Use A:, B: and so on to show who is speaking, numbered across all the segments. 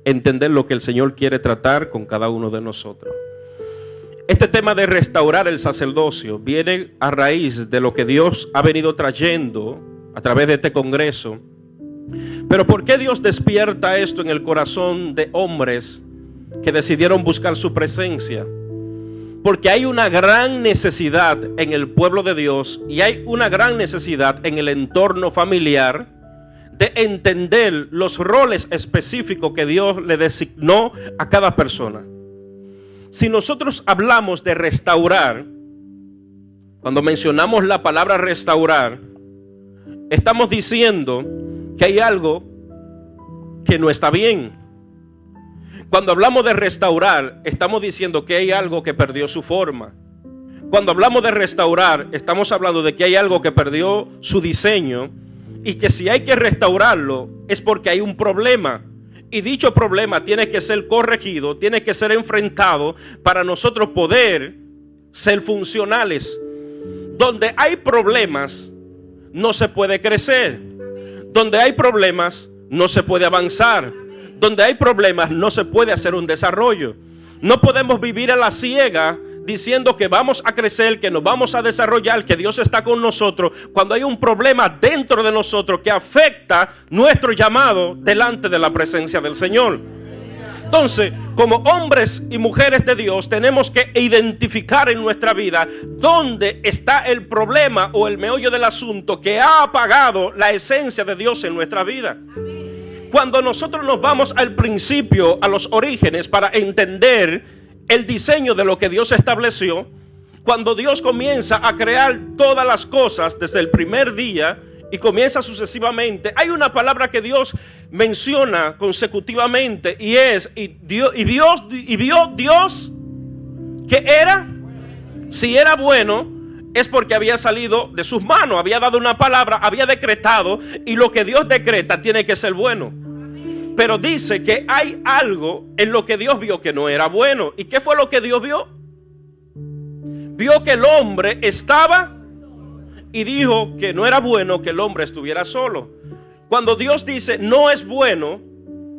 A: entender lo que el Señor quiere tratar con cada uno de nosotros. Este tema de restaurar el sacerdocio viene a raíz de lo que Dios ha venido trayendo a través de este congreso. Pero ¿por qué Dios despierta esto en el corazón de hombres que decidieron buscar su presencia? Porque hay una gran necesidad en el pueblo de Dios y hay una gran necesidad en el entorno familiar de entender los roles específicos que Dios le designó a cada persona. Si nosotros hablamos de restaurar, cuando mencionamos la palabra restaurar, estamos diciendo que hay algo que no está bien. Cuando hablamos de restaurar, estamos diciendo que hay algo que perdió su forma. Cuando hablamos de restaurar, estamos hablando de que hay algo que perdió su diseño y que si hay que restaurarlo es porque hay un problema. Y dicho problema tiene que ser corregido, tiene que ser enfrentado para nosotros poder ser funcionales. Donde hay problemas, no se puede crecer. Donde hay problemas, no se puede avanzar. Donde hay problemas, no se puede hacer un desarrollo. No podemos vivir a la ciega diciendo que vamos a crecer, que nos vamos a desarrollar, que Dios está con nosotros, cuando hay un problema dentro de nosotros que afecta nuestro llamado delante de la presencia del Señor. Entonces, como hombres y mujeres de Dios, tenemos que identificar en nuestra vida dónde está el problema o el meollo del asunto que ha apagado la esencia de Dios en nuestra vida. Cuando nosotros nos vamos al principio, a los orígenes, para entender el diseño de lo que Dios estableció, cuando Dios comienza a crear todas las cosas desde el primer día y comienza sucesivamente, hay una palabra que Dios menciona consecutivamente y es, vio Dios que era, si era bueno, es porque había salido de sus manos, había dado una palabra, había decretado, y lo que Dios decreta tiene que ser bueno. Pero dice que hay algo en lo que Dios vio que no era bueno. ¿Y qué fue lo que Dios vio? Vio que el hombre estaba y dijo que no era bueno que el hombre estuviera solo. Cuando Dios dice no es bueno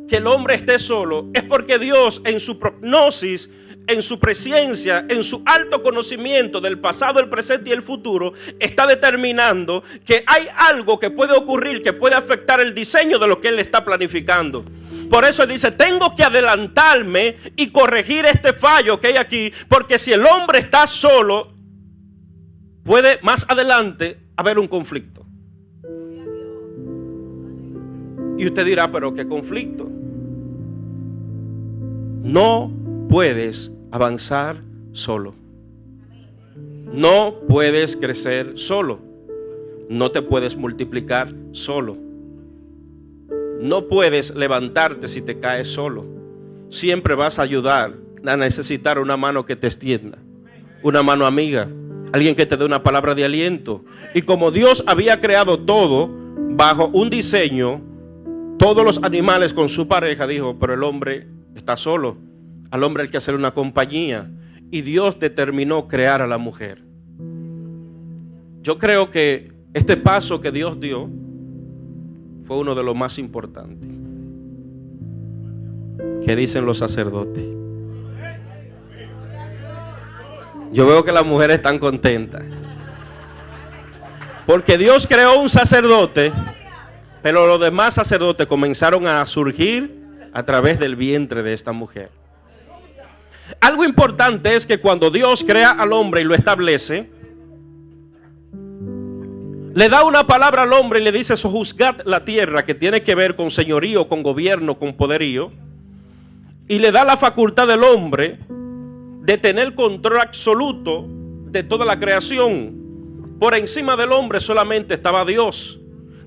A: que el hombre esté solo, es porque Dios en su prognosis, en su presencia, en su alto conocimiento del pasado, el presente y el futuro, está determinando que hay algo que puede ocurrir que puede afectar el diseño de lo que Él está planificando. Por eso Él dice, tengo que adelantarme y corregir este fallo que hay aquí, porque si el hombre está solo, puede más adelante haber un conflicto. Y usted dirá, pero ¿qué conflicto? No puedes avanzar solo. No puedes crecer solo. No te puedes multiplicar solo. No puedes levantarte si te caes solo. Siempre vas a ayudar a necesitar una mano que te extienda, una mano amiga, alguien que te dé una palabra de aliento. Y como Dios había creado todo bajo un diseño, todos los animales con su pareja, dijo, pero el hombre está solo. Al hombre hay que hacer una compañía. Y Dios determinó crear a la mujer. Yo creo que este paso que Dios dio fue uno de los más importantes. ¿Qué dicen los sacerdotes? Yo veo que las mujeres están contentas. Porque Dios creó un sacerdote, pero los demás sacerdotes comenzaron a surgir a través del vientre de esta mujer. Algo importante es que cuando Dios crea al hombre y lo establece, le da una palabra al hombre y le dice, sojuzgad la tierra, que tiene que ver con señorío, con gobierno, con poderío. Y le da la facultad del hombre de tener control absoluto de toda la creación. Por encima del hombre solamente estaba Dios.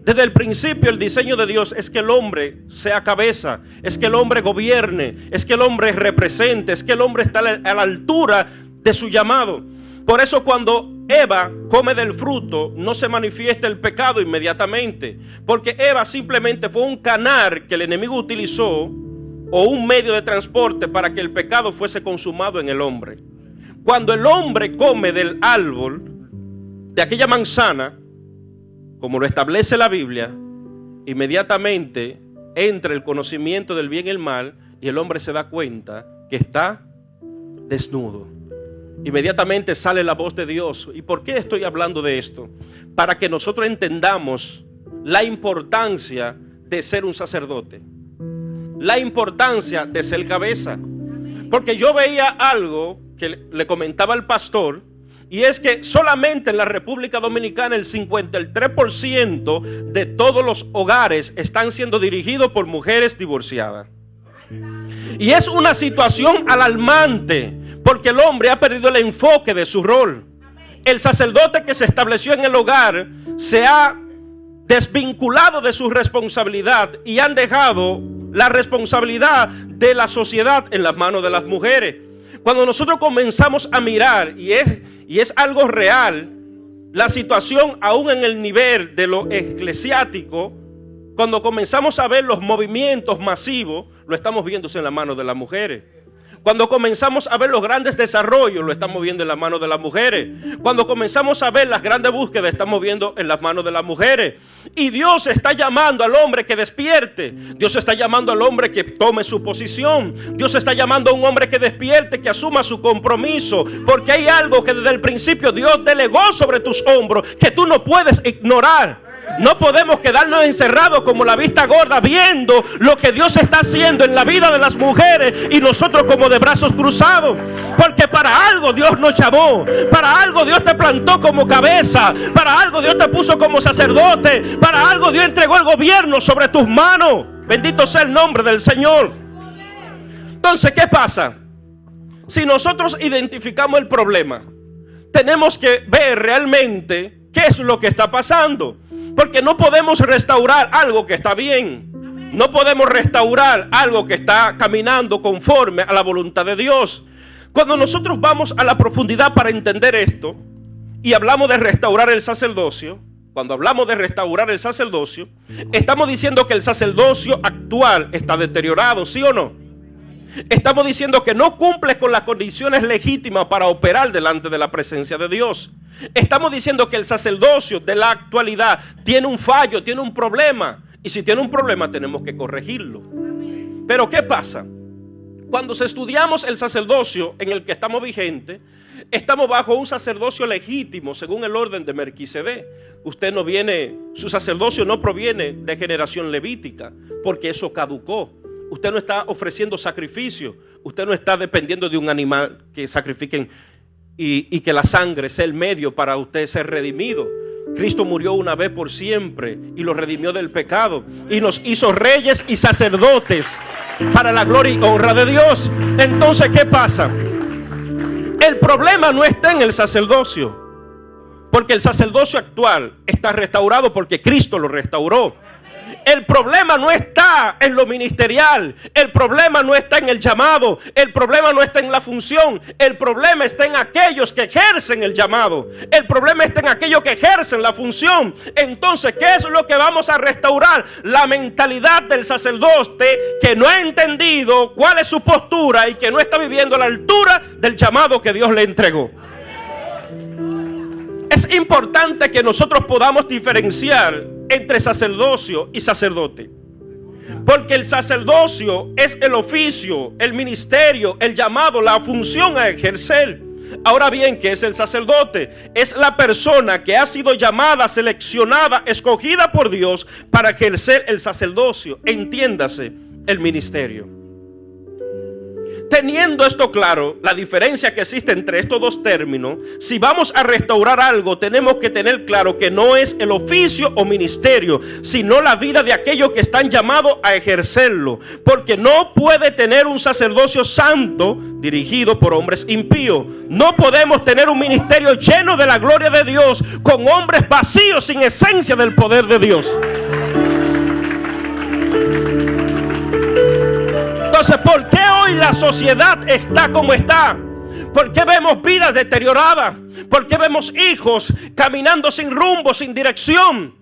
A: Desde el principio el diseño de Dios es que el hombre sea cabeza, es que el hombre gobierne, es que el hombre represente, es que el hombre está a la altura de su llamado. Por eso cuando Eva come del fruto no se manifiesta el pecado inmediatamente, porque Eva simplemente fue un canal que el enemigo utilizó o un medio de transporte para que el pecado fuese consumado en el hombre. Cuando el hombre come del árbol, de aquella manzana, como lo establece la Biblia, inmediatamente entra el conocimiento del bien y el mal y el hombre se da cuenta que está desnudo. Inmediatamente sale la voz de Dios. ¿Y por qué estoy hablando de esto? Para que nosotros entendamos la importancia de ser un sacerdote, la importancia de ser cabeza. Porque yo veía algo que le comentaba al pastor, y es que solamente en la República Dominicana el 53% de todos los hogares están siendo dirigidos por mujeres divorciadas. Y es una situación alarmante, porque el hombre ha perdido el enfoque de su rol. El sacerdote que se estableció en el hogar se ha desvinculado de su responsabilidad y han dejado la responsabilidad de la sociedad en las manos de las mujeres. Cuando nosotros comenzamos a mirar, y es algo real, la situación aún en el nivel de lo eclesiástico, cuando comenzamos a ver los movimientos masivos, lo estamos viendo en las manos de las mujeres. Cuando comenzamos a ver los grandes desarrollos, lo estamos viendo en las manos de las mujeres. Cuando comenzamos a ver las grandes búsquedas, estamos viendo en las manos de las mujeres. Y Dios está llamando al hombre que despierte. Dios está llamando al hombre que tome su posición. Dios está llamando a un hombre que despierte, que asuma su compromiso. Porque hay algo que desde el principio Dios delegó sobre tus hombros que tú no puedes ignorar. No podemos quedarnos encerrados como la vista gorda viendo lo que Dios está haciendo en la vida de las mujeres y nosotros como de brazos cruzados. Porque para algo Dios nos llamó, para algo Dios te plantó como cabeza, para algo Dios te puso como sacerdote, para algo Dios entregó el gobierno sobre tus manos. Bendito sea el nombre del Señor. Entonces, ¿qué pasa? Si nosotros identificamos el problema, tenemos que ver realmente qué es lo que está pasando. Porque no podemos restaurar algo que está bien. No podemos restaurar algo que está caminando conforme a la voluntad de Dios. Cuando nosotros vamos a la profundidad para entender esto y hablamos de restaurar el sacerdocio, cuando hablamos de restaurar el sacerdocio, estamos diciendo que el sacerdocio actual está deteriorado, ¿sí o no? Estamos diciendo que no cumple con las condiciones legítimas para operar delante de la presencia de Dios. Estamos diciendo que el sacerdocio de la actualidad tiene un fallo, tiene un problema. Y si tiene un problema tenemos que corregirlo. Pero ¿qué pasa? Cuando estudiamos el sacerdocio en el que estamos vigentes, estamos bajo un sacerdocio legítimo según el orden de Melquisedec. Usted no viene, su sacerdocio no proviene de generación levítica, porque eso caducó. Usted no está ofreciendo sacrificio. Usted no está dependiendo de un animal que sacrifiquen y que la sangre sea el medio para usted ser redimido. Cristo murió una vez por siempre y lo redimió del pecado y nos hizo reyes y sacerdotes para la gloria y honra de Dios. Entonces, ¿qué pasa? El problema no está en el sacerdocio, porque el sacerdocio actual está restaurado porque Cristo lo restauró. El problema no está en lo ministerial, el problema no está en el llamado, el problema no está en la función, el problema está en aquellos que ejercen el llamado, el problema está en aquellos que ejercen la función. Entonces, ¿qué es lo que vamos a restaurar? La mentalidad del sacerdote que no ha entendido cuál es su postura y que no está viviendo a la altura del llamado que Dios le entregó. Es importante que nosotros podamos diferenciar entre sacerdocio y sacerdote, porque el sacerdocio es el oficio, el ministerio, el llamado, la función a ejercer. Ahora bien, ¿qué es el sacerdote? Es la persona que ha sido llamada, seleccionada, escogida por Dios para ejercer el sacerdocio, entiéndase, el ministerio. Teniendo esto claro, la diferencia que existe entre estos dos términos, si vamos a restaurar algo, tenemos que tener claro que no es el oficio o ministerio, sino la vida de aquellos que están llamados a ejercerlo. Porque no puede tener un sacerdocio santo dirigido por hombres impíos. No podemos tener un ministerio lleno de la gloria de Dios con hombres vacíos sin esencia del poder de Dios. Entonces, ¿por qué hoy la sociedad está como está? ¿Por qué vemos vidas deterioradas? ¿Por qué vemos hijos caminando sin rumbo, sin dirección?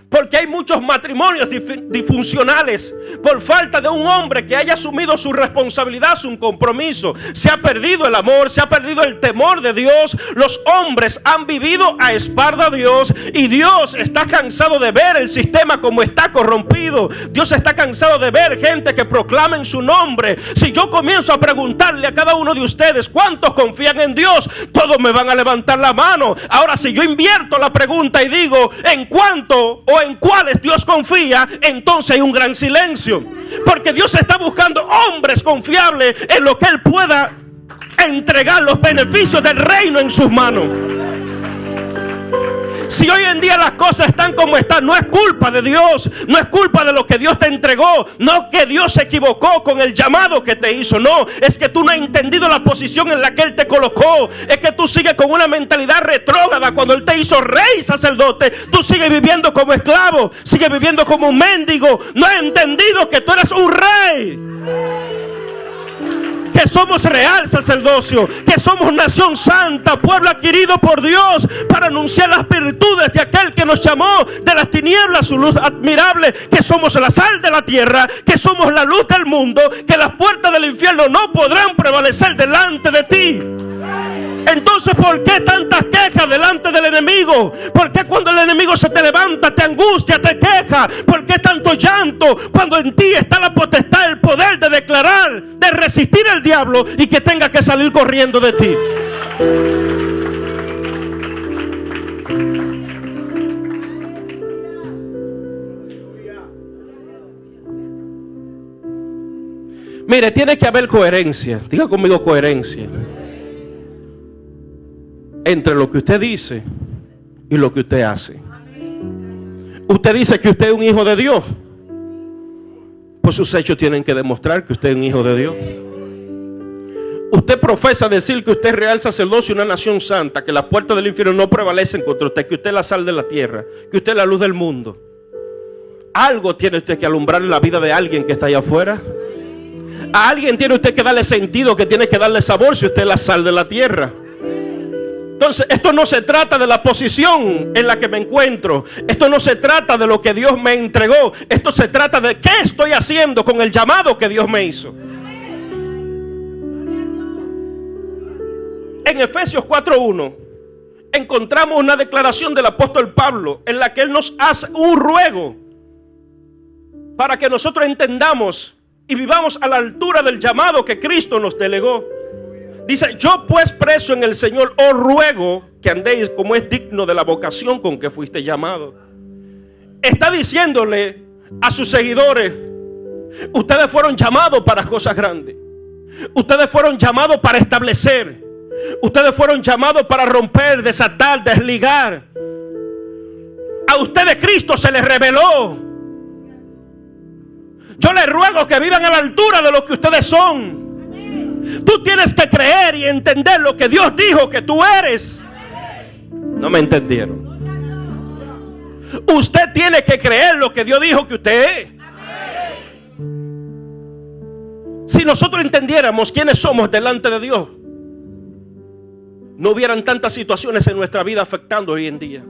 A: Porque hay muchos matrimonios disfuncionales por falta de un hombre que haya asumido su responsabilidad, su compromiso. Se ha perdido el amor, se ha perdido el temor de Dios. Los hombres han vivido a espaldas de Dios y Dios está cansado de ver el sistema como está corrompido. Dios está cansado de ver gente que proclamen su nombre. Si yo comienzo a preguntarle a cada uno de ustedes cuántos confían en Dios, todos me van a levantar la mano. Ahora, si yo invierto la pregunta y digo en cuánto o en cuáles Dios confía, entonces hay un gran silencio. Porque Dios está buscando hombres confiables en lo que Él pueda entregar los beneficios del reino en sus manos. Si hoy en día las cosas están como están, no es culpa de Dios, no es culpa de lo que Dios te entregó, no que Dios se equivocó con el llamado que te hizo, no, es que tú no has entendido la posición en la que Él te colocó, es que tú sigues con una mentalidad retrógrada. Cuando Él te hizo rey, sacerdote, tú sigues viviendo como esclavo, sigues viviendo como un mendigo, no has entendido que tú eres un rey. Que somos real sacerdocio, que somos nación santa, pueblo adquirido por Dios para anunciar las virtudes de aquel que nos llamó de las tinieblas su luz admirable, que somos la sal de la tierra, que somos la luz del mundo, que las puertas del infierno no podrán prevalecer delante de ti. Entonces, ¿por qué tantas quejas delante del enemigo? ¿Por qué cuando el enemigo se te levanta, te angustia, te queja? ¿Por qué tanto llanto cuando en ti está la potestad, el poder de declarar, de resistir al diablo y que tenga que salir corriendo de ti? Mire, tiene que haber coherencia. Diga conmigo coherencia entre lo que usted dice y lo que usted hace. Usted dice que usted es un hijo de Dios, pues sus hechos tienen que demostrar que usted es un hijo de Dios. Usted profesa decir que usted es real sacerdocio y una nación santa, que las puertas del infierno no prevalecen contra usted, que usted es la sal de la tierra, que usted es la luz del mundo. Algo tiene usted que alumbrar en la vida de alguien que está allá afuera. A alguien tiene usted que darle sentido, que tiene que darle sabor si usted es la sal de la tierra. Entonces, esto no se trata de la posición en la que me encuentro. Esto no se trata de lo que Dios me entregó. Esto se trata de qué estoy haciendo con el llamado que Dios me hizo. En Efesios 4:1 encontramos una declaración del apóstol Pablo en la que él nos hace un ruego para que nosotros entendamos y vivamos a la altura del llamado que Cristo nos delegó. Dice: yo pues preso en el Señor os ruego que andéis como es digno de la vocación con que fuiste llamado. Está diciéndole a sus seguidores: ustedes fueron llamados para cosas grandes. Ustedes fueron llamados para establecer. Ustedes fueron llamados para romper, desatar, desligar. A ustedes Cristo se les reveló. Yo les ruego que vivan a la altura de lo que ustedes son. Tú tienes que creer y entender lo que Dios dijo que tú eres. No me entendieron. Usted tiene que creer lo que Dios dijo que usted es. Si nosotros entendiéramos quiénes somos delante de Dios, no hubieran tantas situaciones en nuestra vida afectando hoy en día.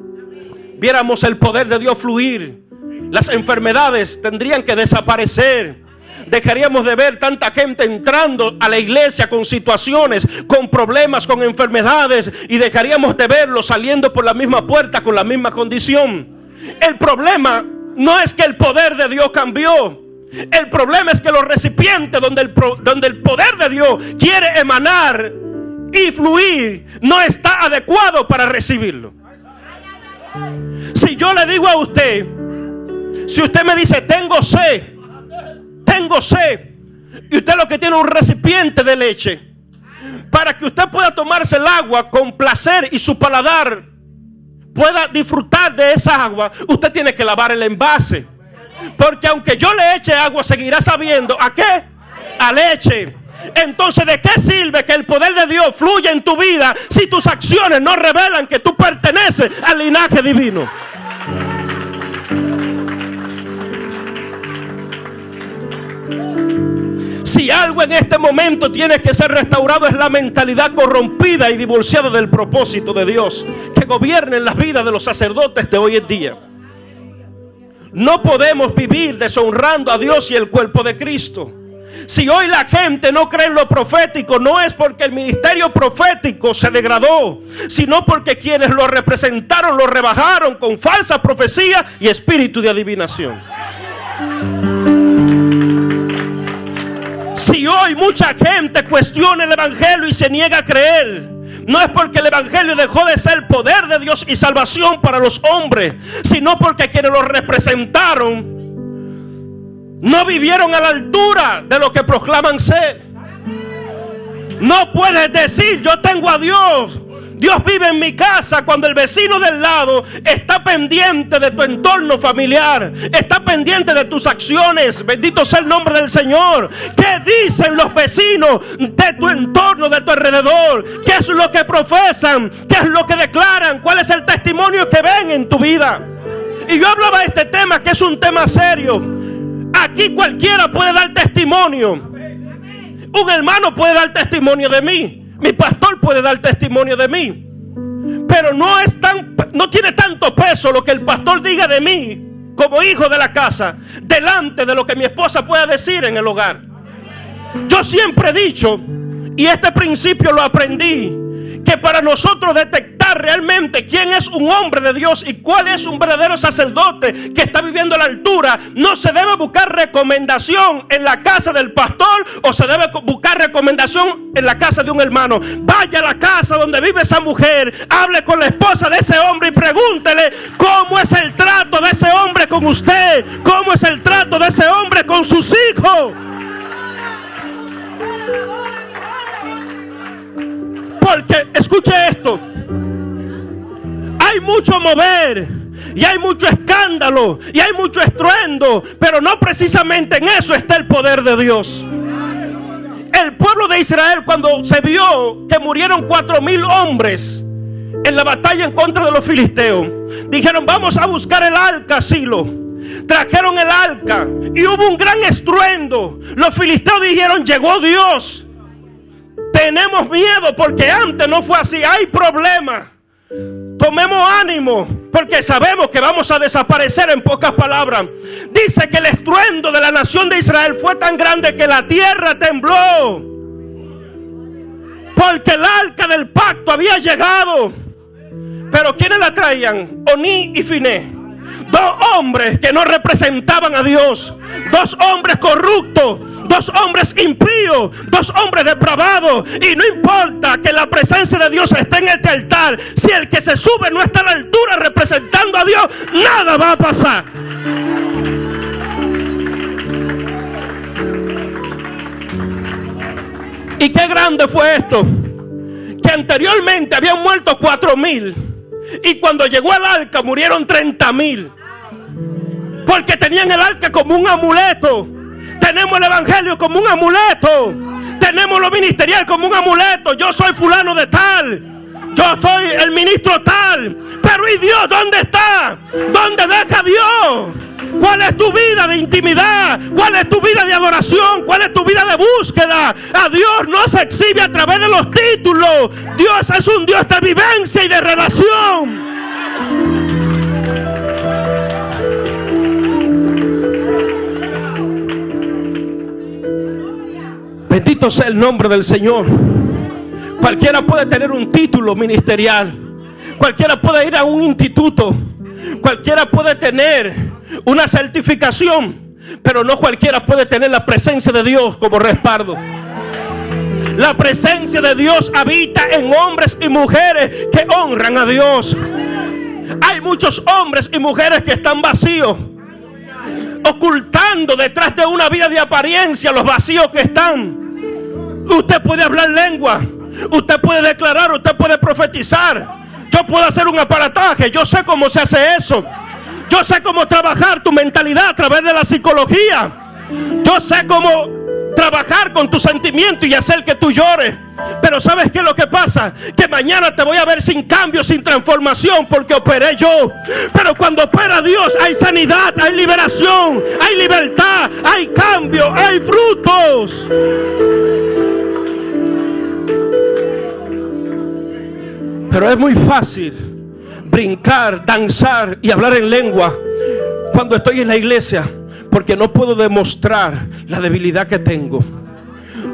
A: Viéramos el poder de Dios fluir. Las enfermedades tendrían que desaparecer. Dejaríamos de ver tanta gente entrando a la iglesia con situaciones, con problemas, con enfermedades, y dejaríamos de verlos saliendo por la misma puerta con la misma condición. El problema no es que el poder de Dios cambió. El problema es que los recipientes donde el poder de Dios quiere emanar y fluir no está adecuado para recibirlo. Si yo le digo a usted, si usted me dice tengo sed, y usted lo que tiene es un recipiente de leche, para que usted pueda tomarse el agua con placer y su paladar pueda disfrutar de esa agua, usted tiene que lavar el envase. Porque aunque yo le eche agua, seguirá sabiendo ¿a qué? A leche. Entonces, ¿de qué sirve que el poder de Dios fluya en tu vida si tus acciones no revelan que tú perteneces al linaje divino? Si algo en este momento tiene que ser restaurado, es la mentalidad corrompida y divorciada del propósito de Dios que gobierna en las vidas de los sacerdotes de hoy en día. No podemos vivir deshonrando a Dios y el cuerpo de Cristo. Si hoy la gente no cree en lo profético, no es porque el ministerio profético se degradó, sino porque quienes lo representaron lo rebajaron con falsa profecía y espíritu de adivinación. Si hoy mucha gente cuestiona el evangelio y se niega a creer, no es porque el evangelio dejó de ser poder de Dios y salvación para los hombres, sino porque quienes lo representaron no vivieron a la altura de lo que proclaman ser. No puedes decir yo tengo a Dios, Dios vive en mi casa, cuando el vecino del lado está pendiente de tu entorno familiar, está pendiente de tus acciones. Bendito sea el nombre del Señor. ¿Qué dicen los vecinos de tu entorno, de tu alrededor? ¿Qué es lo que profesan? ¿Qué es lo que declaran? ¿Cuál es el testimonio que ven en tu vida? Y yo hablaba de este tema, que es un tema serio. Aquí cualquiera puede dar testimonio. Un hermano puede dar testimonio de mí. Mi pastor puede dar testimonio de mí. Pero no tiene tanto peso lo que el pastor diga de mí como hijo de la casa delante de lo que mi esposa pueda decir en el hogar. Yo siempre he dicho, y este principio lo aprendí, que para nosotros detectar realmente quién es un hombre de Dios y cuál es un verdadero sacerdote que está viviendo a la altura, no se debe buscar recomendación en la casa del pastor o se debe buscar recomendación en la casa de un hermano. Vaya a la casa donde vive esa mujer, hable con la esposa de ese hombre y pregúntele cómo es el trato de ese hombre con usted, cómo es el trato de ese hombre con sus hijos. Porque, escuche esto, hay mucho mover y hay mucho escándalo y hay mucho estruendo, pero no precisamente en eso está el poder de Dios. El pueblo de Israel, cuando se vio que murieron 4,000 hombres en la batalla en contra de los filisteos, dijeron: vamos a buscar el arca, Silo. Trajeron el arca y hubo un gran estruendo. Los filisteos dijeron: llegó Dios. Tenemos miedo porque antes no fue así. Hay problemas. Tomemos ánimo porque sabemos que vamos a desaparecer. En pocas palabras, dice que el estruendo de la nación de Israel fue tan grande que la tierra tembló, porque el arca del pacto había llegado. Pero ¿quiénes la traían? Oní y Finé, dos hombres que no representaban a Dios, dos hombres corruptos, dos hombres impíos, dos hombres depravados. Y no importa que la presencia de Dios esté en este altar, si el que se sube no está a la altura representando a Dios, nada va a pasar. Y qué grande fue esto, que anteriormente habían muerto 4,000 y cuando llegó el arca murieron 30,000, porque tenían el arca como un amuleto. Tenemos el evangelio como un amuleto, tenemos lo ministerial como un amuleto. Yo soy fulano de tal, yo soy el ministro tal, pero ¿y Dios dónde está? ¿Dónde deja Dios? ¿Cuál es tu vida de intimidad? ¿Cuál es tu vida de adoración? ¿Cuál es tu vida de búsqueda? A Dios no se exhibe a través de los títulos. Dios es un Dios de vivencia y de relación. Bendito sea el nombre del Señor. Cualquiera puede tener un título ministerial, cualquiera puede ir a un instituto, cualquiera puede tener una certificación, pero no cualquiera puede tener la presencia de Dios como respaldo. La presencia de Dios habita en hombres y mujeres que honran a Dios. Hay muchos hombres y mujeres que están vacíos, ocultando detrás de una vida de apariencia los vacíos que están. Usted puede hablar lengua, usted puede declarar, usted puede profetizar. Yo puedo hacer un aparataje, yo sé cómo se hace eso. Yo sé cómo trabajar tu mentalidad a través de la psicología. Yo sé cómo trabajar con tus sentimientos y hacer que tú llores. Pero ¿sabes qué es lo que pasa? Que mañana te voy a ver sin cambio, sin transformación, porque operé yo. Pero cuando opera Dios hay sanidad, hay liberación, hay libertad, hay cambio, hay frutos. Pero es muy fácil brincar, danzar y hablar en lengua cuando estoy en la iglesia, porque no puedo demostrar la debilidad que tengo.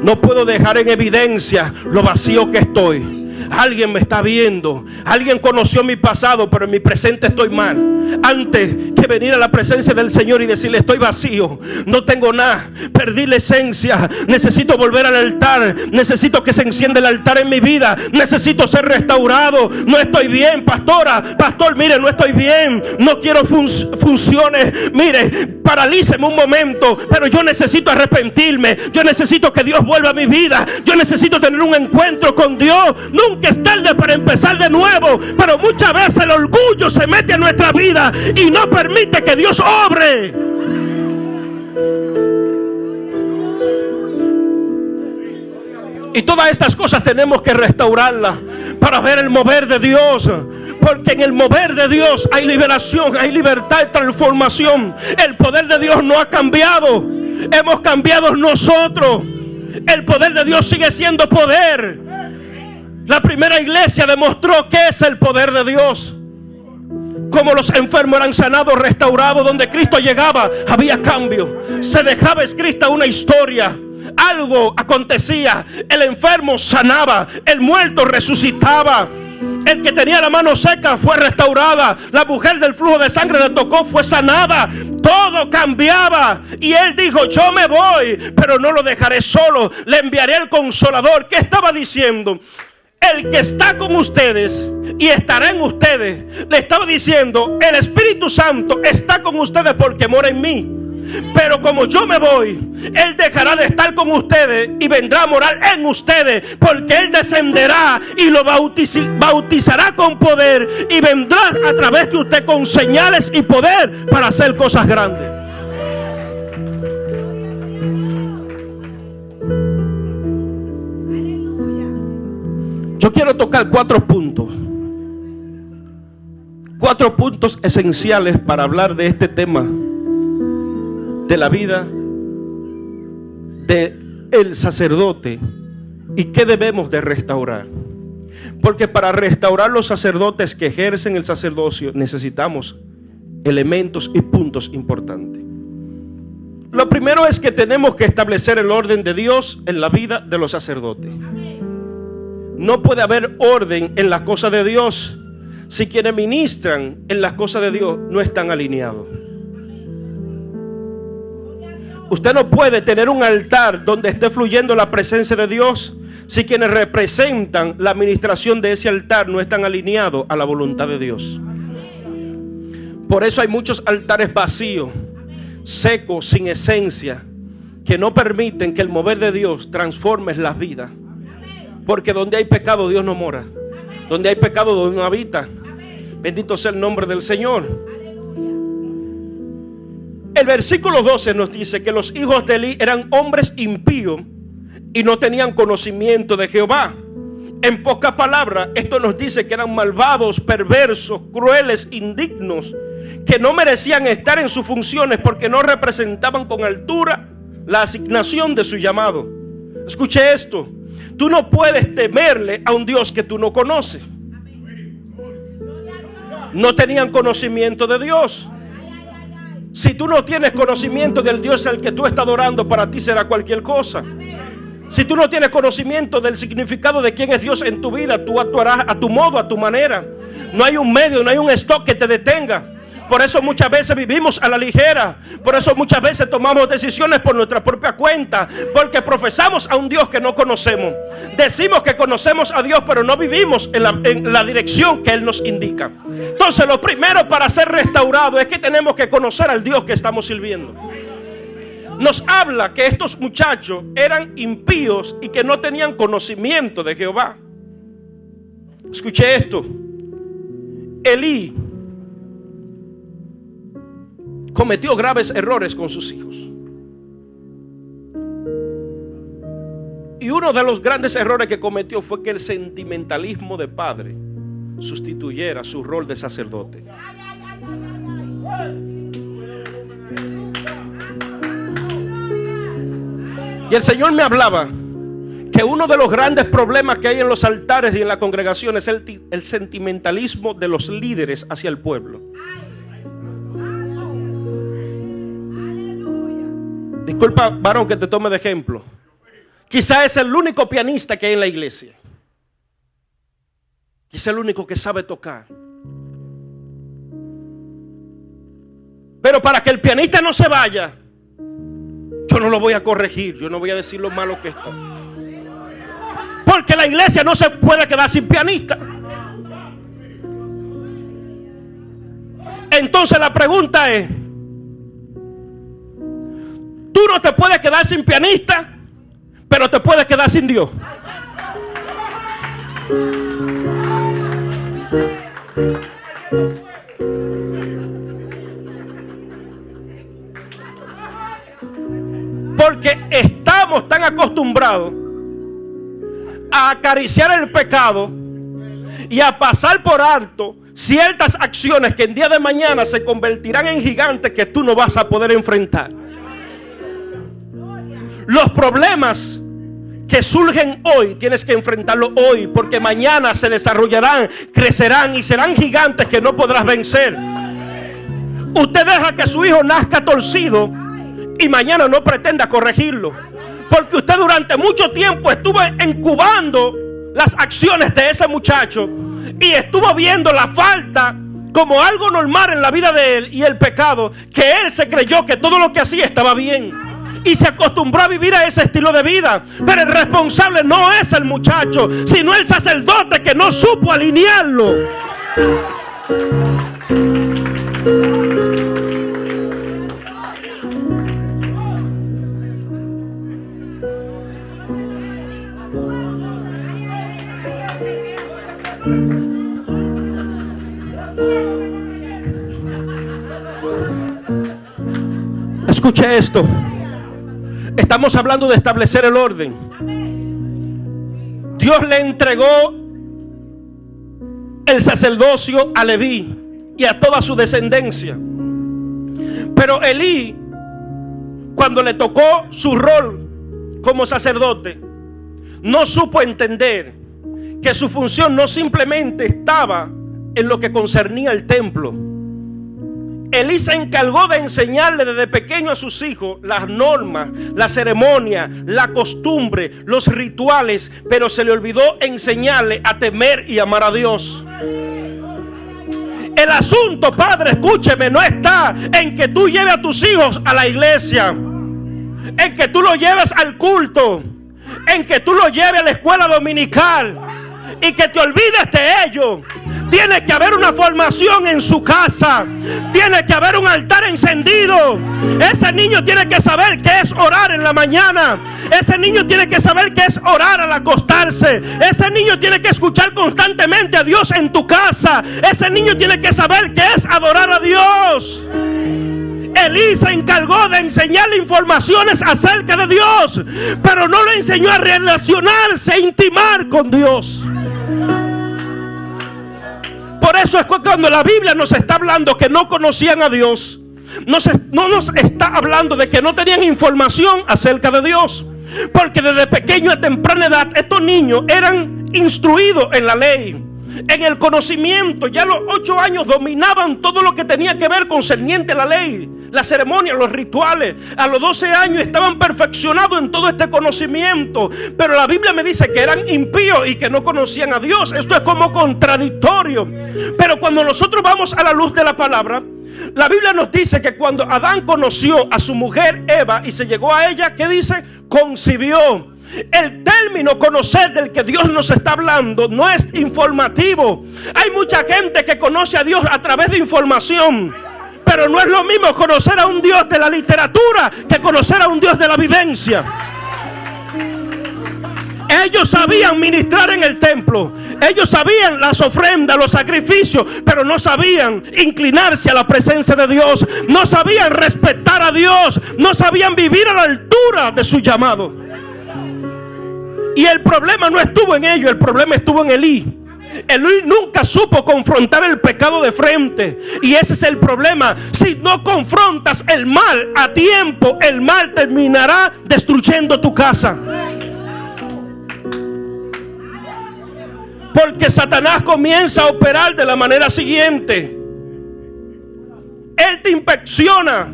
A: No puedo dejar en evidencia lo vacío que estoy. Alguien me está viendo. Alguien conoció mi pasado, pero en mi presente estoy mal. Antes que venir a la presencia del Señor y decirle: estoy vacío, no tengo nada, perdí la esencia, necesito volver al altar, necesito que se encienda el altar en mi vida, necesito ser restaurado. No estoy bien, pastora, pastor, mire, no estoy bien, no quiero funciones, mire, paralíceme un momento, pero yo necesito arrepentirme, yo necesito que Dios vuelva a mi vida, yo necesito tener un encuentro con Dios. Nunca es tarde para empezar de nuevo, pero muchas veces el orgullo se mete en nuestra vida y no permite que Dios obre. Y todas estas cosas tenemos que restaurarlas para ver el mover de Dios. Porque en el mover de Dios hay liberación, hay libertad y transformación. El poder de Dios no ha cambiado. Hemos cambiado nosotros. El poder de Dios sigue siendo poder. La primera iglesia demostró que es el poder de Dios. Como los enfermos eran sanados, restaurados. Donde Cristo llegaba había cambio. Se dejaba escrita una historia. Algo acontecía. El enfermo sanaba. El muerto resucitaba. El que tenía la mano seca fue restaurada. La mujer del flujo de sangre le tocó, fue sanada. Todo cambiaba. Y él dijo: yo me voy, pero no lo dejaré solo. Le enviaré el Consolador. ¿Qué estaba diciendo? El que está con ustedes y estará en ustedes. Le estaba diciendo: el Espíritu Santo está con ustedes porque mora en mí. Pero como yo me voy, Él dejará de estar con ustedes y vendrá a morar en ustedes, porque Él descenderá y lo bautizará con poder, y vendrá a través de usted con señales y poder para hacer cosas grandes. Yo quiero tocar 4 puntos. 4 puntos esenciales para hablar de este tema, de la vida del sacerdote y qué debemos de restaurar. Porque para restaurar los sacerdotes que ejercen el sacerdocio necesitamos elementos y puntos importantes. Lo primero es que tenemos que establecer el orden de Dios en la vida de los sacerdotes. No puede haber orden en las cosas de Dios si quienes ministran en las cosas de Dios no están alineados. Usted no puede tener un altar donde esté fluyendo la presencia de Dios si quienes representan la administración de ese altar no están alineados a la voluntad de Dios. Por eso hay muchos altares vacíos, secos, sin esencia, que no permiten que el mover de Dios transforme las vidas. Porque donde hay pecado, Dios no mora. Donde hay pecado, Dios no habita. Bendito sea el nombre del Señor. El versículo 12 nos dice que los hijos de Elí eran hombres impíos y no tenían conocimiento de Jehová. En pocas palabras, esto nos dice que eran malvados, perversos, crueles, indignos, que no merecían estar en sus funciones porque no representaban con altura la asignación de su llamado. Escuche esto: tú no puedes temerle a un Dios que tú no conoces. No tenían conocimiento de Dios. Si tú no tienes conocimiento del Dios al que tú estás adorando, para ti será cualquier cosa. Si tú no tienes conocimiento del significado de quién es Dios en tu vida, tú actuarás a tu modo, a tu manera. No hay un medio, no hay un stock que te detenga. Por eso muchas veces vivimos a la ligera. Por eso muchas veces tomamos decisiones por nuestra propia cuenta, porque profesamos a un Dios que no conocemos. Decimos que conocemos a Dios, pero no vivimos en la dirección que Él nos indica. Entonces lo primero para ser restaurado es que tenemos que conocer al Dios que estamos sirviendo. Nos habla que estos muchachos eran impíos y que no tenían conocimiento de Jehová. Escuche esto: Elí cometió graves errores con sus hijos. Y uno de los grandes errores que cometió fue que el sentimentalismo de padre sustituyera su rol de sacerdote. Y el Señor me hablaba que uno de los grandes problemas que hay en los altares y en la congregación es el sentimentalismo de los líderes hacia el pueblo. Disculpa, varón, que te tome de ejemplo. Quizá es el único pianista que hay en la iglesia. Quizá el único que sabe tocar. Pero para que el pianista no se vaya, yo no lo voy a corregir. Yo no voy a decir lo malo que está. Porque la iglesia no se puede quedar sin pianista. Entonces la pregunta es: tú no te puedes quedar sin pianista, pero te puedes quedar sin Dios. Porque estamos tan acostumbrados a acariciar el pecado y a pasar por alto ciertas acciones que en día de mañana se convertirán en gigantes que tú no vas a poder enfrentar. Los problemas que surgen hoy tienes que enfrentarlos hoy, porque mañana se desarrollarán, crecerán y serán gigantes que no podrás vencer. Usted deja que su hijo nazca torcido y mañana no pretenda corregirlo, porque usted durante mucho tiempo estuvo incubando las acciones de ese muchacho y estuvo viendo la falta como algo normal en la vida de él y el pecado, que él se creyó que todo lo que hacía estaba bien y se acostumbró a vivir a ese estilo de vida. Pero el responsable no es el muchacho, sino el sacerdote que no supo alinearlo. Escuche esto. Estamos hablando de establecer el orden. Dios le entregó el sacerdocio a Leví y a toda su descendencia. Pero Elí, cuando le tocó su rol como sacerdote, no supo entender que su función no simplemente estaba en lo que concernía al templo. Elí se encargó de enseñarle desde pequeño a sus hijos las normas, la ceremonia, la costumbre, los rituales, pero se le olvidó enseñarle a temer y amar a Dios. El asunto, padre, escúcheme, no está en que tú lleves a tus hijos a la iglesia, en que tú los lleves al culto, en que tú los lleves a la escuela dominical y que te olvides de ellos. Tiene que haber una formación en su casa. Tiene que haber un altar encendido. Ese niño tiene que saber qué es orar en la mañana. Ese niño tiene que saber qué es orar al acostarse. Ese niño tiene que escuchar constantemente a Dios en tu casa. Ese niño tiene que saber qué es adorar a Dios. Elí se encargó de enseñarle informaciones acerca de Dios, pero no le enseñó a relacionarse, a intimar con Dios. Por eso es que cuando la Biblia nos está hablando que no conocían a Dios, no nos está hablando de que no tenían información acerca de Dios. Porque desde pequeño a temprana edad estos niños eran instruidos en la ley, en el conocimiento. Ya a los 8 años dominaban todo lo que tenía que ver concerniente a la ley, la ceremonia, los rituales. A los 12 años estaban perfeccionados en todo este conocimiento. Pero la Biblia me dice que eran impíos y que no conocían a Dios. Esto es como contradictorio. Pero cuando nosotros vamos a la luz de la palabra, la Biblia nos dice que cuando Adán conoció a su mujer Eva y se llegó a ella, ¿qué dice? Concibió. El término conocer del que Dios nos está hablando no es informativo. Hay mucha gente que conoce a Dios a través de información, pero no es lo mismo conocer a un Dios de la literatura que conocer a un Dios de la vivencia. Ellos sabían ministrar en el templo, ellos sabían las ofrendas, los sacrificios, pero no sabían inclinarse a la presencia de Dios, no sabían respetar a Dios, no sabían vivir a la altura de su llamado. Y el problema no estuvo en ellos, el problema estuvo en Elí. Elí nunca supo confrontar el pecado de frente. Y ese es el problema. Si no confrontas el mal a tiempo, el mal terminará destruyendo tu casa. Porque Satanás comienza a operar de la manera siguiente. Él te inspecciona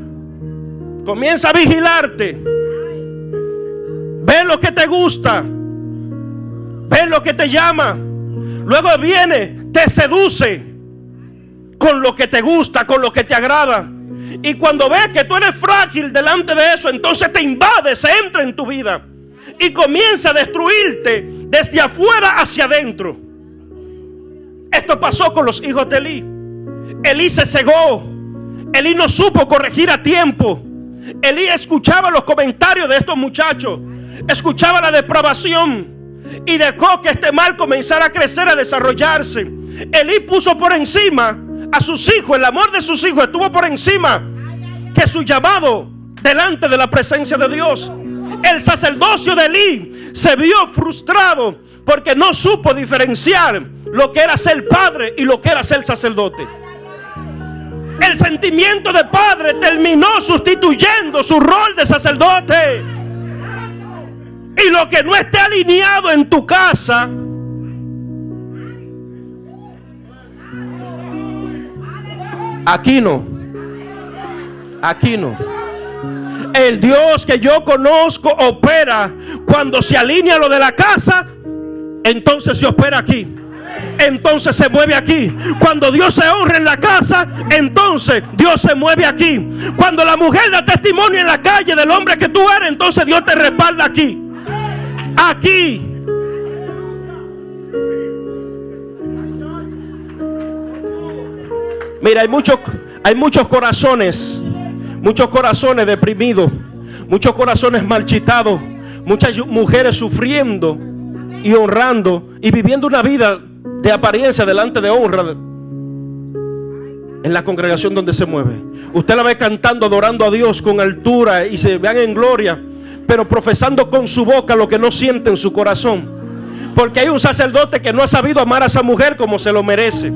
A: Comienza a vigilarte. Ve lo que te gusta. Ve lo que te llama. Luego viene, te seduce con lo que te gusta, con lo que te agrada. Y cuando ves que tú eres frágil delante de eso, entonces te invade, se entra en tu vida y comienza a destruirte desde afuera hacia adentro. Esto pasó con los hijos de Elí. Elí se cegó. Elí no supo corregir a tiempo. Elí escuchaba los comentarios de estos muchachos, escuchaba la depravación y dejó que este mal comenzara a crecer, a desarrollarse. Elí puso por encima a sus hijos, el amor de sus hijos estuvo por encima que su llamado delante de la presencia de Dios. El sacerdocio de Elí se vio frustrado porque no supo diferenciar lo que era ser padre y lo que era ser sacerdote. El sentimiento de padre terminó sustituyendo su rol de sacerdote. Y lo que no esté alineado en tu casa, aquí no. Aquí no. El Dios que yo conozco opera cuando se alinea lo de la casa, entonces se opera aquí. Entonces se mueve aquí. Cuando Dios se honra en la casa, entonces Dios se mueve aquí. Cuando la mujer da testimonio en la calle del hombre que tú eres, entonces Dios te respalda aquí. Aquí. Mira, hay muchos corazones deprimidos, muchos corazones marchitados, muchas mujeres sufriendo y honrando y viviendo una vida de apariencia delante de honra en la congregación donde se mueve. Usted la ve cantando, adorando a Dios con altura y se vean en gloria, pero profesando con su boca lo que no siente en su corazón. Porque hay un sacerdote que no ha sabido amar a esa mujer como se lo merece.